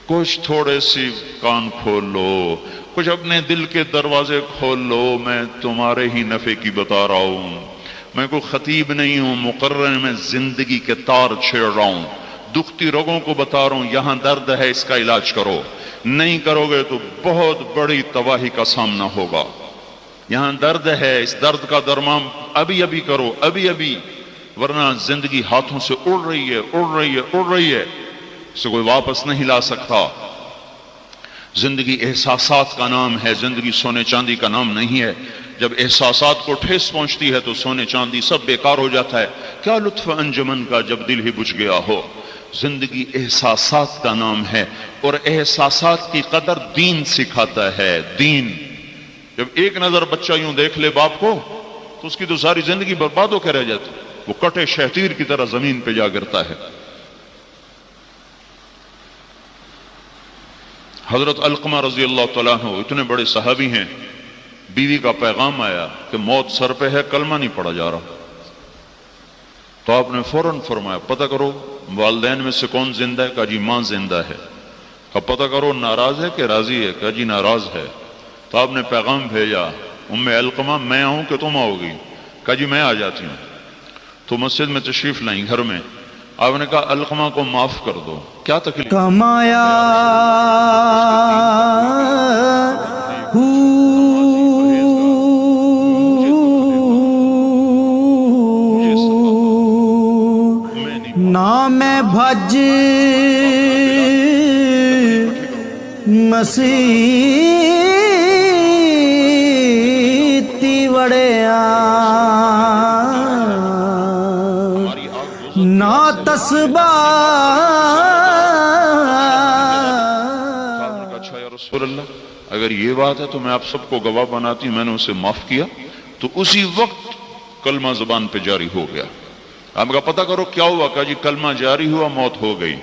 Speaker 3: کچھ تھوڑے سی کان کھول لو، کچھ اپنے دل کے دروازے کھول لو۔ میں تمہارے ہی نفع کی بتا رہا ہوں، میں کوئی خطیب نہیں ہوں، مقرر میں زندگی کے تار چھیڑ رہا ہوں، دکھتی رگوں کو بتا رہا ہوں یہاں درد ہے، اس کا علاج کرو، نہیں کرو گے تو بہت بڑی تباہی کا سامنا ہوگا۔ یہاں درد ہے، اس درد کا درمان ابھی ابھی کرو، ابھی ابھی، ورنہ زندگی ہاتھوں سے اڑ رہی ہے، اڑ رہی ہے، اڑ رہی ہے، اسے کوئی واپس نہیں لا سکتا۔ زندگی احساسات کا نام ہے، زندگی سونے چاندی کا نام نہیں ہے۔ جب احساسات کو ٹھیس پہنچتی ہے تو سونے چاندی سب بیکار ہو جاتا ہے۔ کیا لطف انجمن کا جب دل ہی بجھ گیا ہو۔ زندگی احساسات کا نام ہے، اور احساسات کی قدر دین سکھاتا ہے۔ دین، جب ایک نظر بچہ یوں دیکھ لے باپ کو تو اس کی تو ساری زندگی برباد ہو کے رہ جاتی، وہ کٹے شہتیر کی طرح زمین پہ جا گرتا ہے۔ حضرت علقمہ رضی اللہ تعالیٰ عنہ اتنے بڑے صحابی ہیں، بیوی کا پیغام آیا کہ موت سر پہ ہے، کلمہ نہیں پڑھا جا رہا، تو آپ نے فوراً فرمایا پتہ کرو والدین میں سے کون زندہ ہے؟ کہا جی ماں زندہ ہے۔ کہا پتہ کرو ناراض ہے کہ راضی ہے؟ کہا جی ناراض ہے۔ تو آپ نے پیغام بھیجا ام علقمہ میں آؤں کہ تم آؤ گی؟ کہا جی میں آ جاتی ہوں۔ تو مسجد میں تشریف لائیں گھر میں، آپ نے کہا علقمہ کو معاف کر دو، کیا تکلیف؟
Speaker 4: کمایا نہ میں بھج مسیتی وڑیا نہ تسبہ
Speaker 3: اچھا یا رسول اللہ، اگر یہ بات ہے تو میں آپ سب کو گواہ بناتی ہوں، میں نے اسے معاف کیا۔ تو اسی وقت کلمہ زبان پہ جاری ہو گیا۔ آپ کا پتہ کرو کیا ہوا؟ کہ جی کلمہ جاری ہوا، موت ہو گئی۔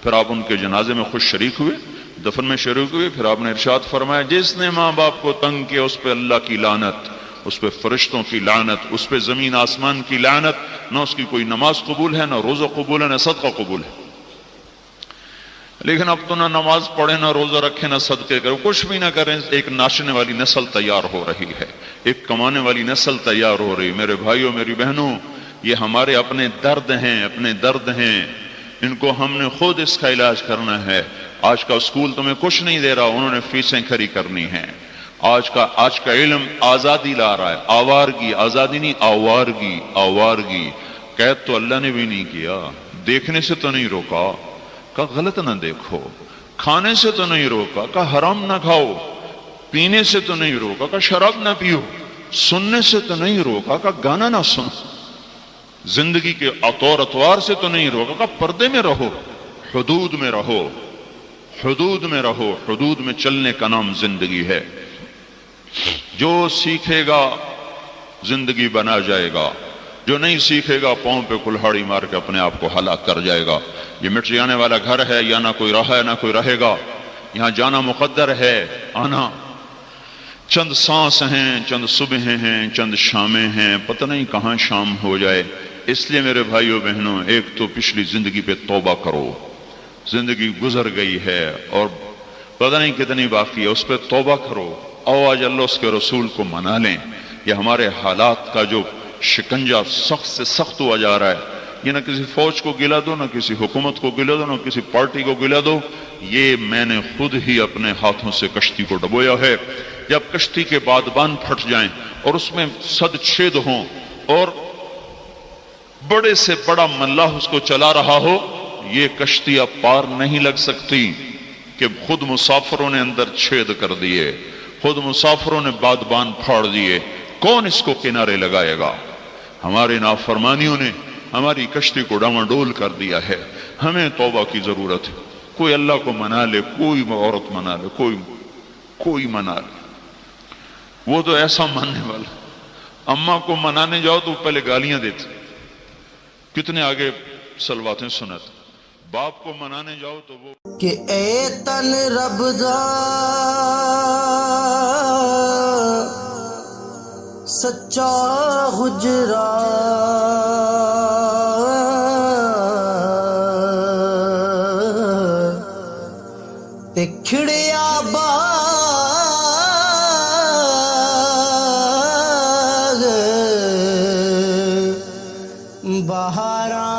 Speaker 3: پھر آپ ان کے جنازے میں خوش شریک ہوئے، دفن میں شریک ہوئے۔ پھر آپ نے ارشاد فرمایا جس نے ماں باپ کو تنگ کیا اس پہ اللہ کی لعنت، اس پہ فرشتوں کی لعنت، اس پہ زمین آسمان کی لعنت، نہ اس کی کوئی نماز قبول ہے، نہ روزہ قبول ہے، نہ صدقہ قبول ہے۔ لیکن اب تو نہ نماز پڑھیں، نہ روزہ رکھیں، نہ صدقے کریں، کچھ بھی نہ کریں، ایک ناچنے والی نسل تیار ہو رہی ہے، ایک کمانے والی نسل تیار ہو رہی۔ میرے بھائیوں، میری بہنوں، یہ ہمارے اپنے درد ہیں، اپنے درد ہیں، ان کو ہم نے خود اس کا علاج کرنا ہے۔ آج کا اسکول تمہیں کچھ نہیں دے رہا، انہوں نے فیسیں کھری کرنی ہیں۔ آج کا علم آزادی لا رہا ہے، آوارگی، آزادی نہیں، آوارگی، آوارگی۔ قید تو اللہ نے بھی نہیں کیا، دیکھنے سے تو نہیں روکا کہ غلط نہ دیکھو، کھانے سے تو نہیں روکا کہ حرام نہ کھاؤ، پینے سے تو نہیں روکا کہ شراب نہ پیو، سننے سے تو نہیں روکا کہ گانا نہ سنو، زندگی کے اطور اتوار سے تو نہیں روکا کہ پردے میں رہو، حدود میں رہو، حدود میں رہو۔ حدود میں چلنے کا نام زندگی ہے۔ جو سیکھے گا زندگی بنا جائے گا، جو نہیں سیکھے گا پاؤں پہ کلہاڑی مار کے اپنے آپ کو ہلاک کر جائے گا۔ یہ مٹ جانے والا گھر ہے، یا نہ کوئی رہا ہے نہ کوئی رہے گا، یہاں جانا مقدر ہے، آنا چند سانس ہیں، چند صبحیں ہیں، چند شامیں ہیں، پتہ نہیں کہاں شام ہو جائے۔ اس لیے میرے بھائیوں بہنوں، ایک تو پچھلی زندگی پہ توبہ کرو، زندگی گزر گئی ہے اور پتہ نہیں کتنی باقی ہے، اس پہ توبہ کرو۔ آج اللہ اس کے رسول کو منا لیں۔ یہ ہمارے حالات کا جو شکنجہ سخت سے سخت ہوا جا رہا ہے، یہ نہ کسی فوج کو گلا دو، نہ کسی حکومت کو گلا دو، نہ کسی پارٹی کو گلا دو، یہ میں نے خود ہی اپنے ہاتھوں سے کشتی کو ڈبویا ہے۔ جب کشتی کے بادبان پھٹ جائیں اور اس میں صد چھید ہوں اور بڑے سے بڑا ملاح اس کو چلا رہا ہو، یہ کشتی اب پار نہیں لگ سکتی کہ خود مسافروں نے اندر چھید کر دیے، خود مسافروں نے بادبان پھاڑ دیے، کون اس کو کنارے لگائے گا؟ ہمارے نافرمانیوں نے ہماری کشتی کو ڈاواڈول کر دیا ہے۔ ہمیں توبہ کی ضرورت ہے۔ کوئی اللہ کو منا لے، کوئی عورت منا لے، کوئی منا لے، وہ تو ایسا ماننے والا۔ اماں کو منانے جاؤ تو پہلے گالیاں دیتے، کتنے آگے سلواتیں سنت۔ باپ کو منانے جاؤ تو وہ
Speaker 4: کہ اے تن رب دا سچا حجرا تے کھڑیا باغ بہاراں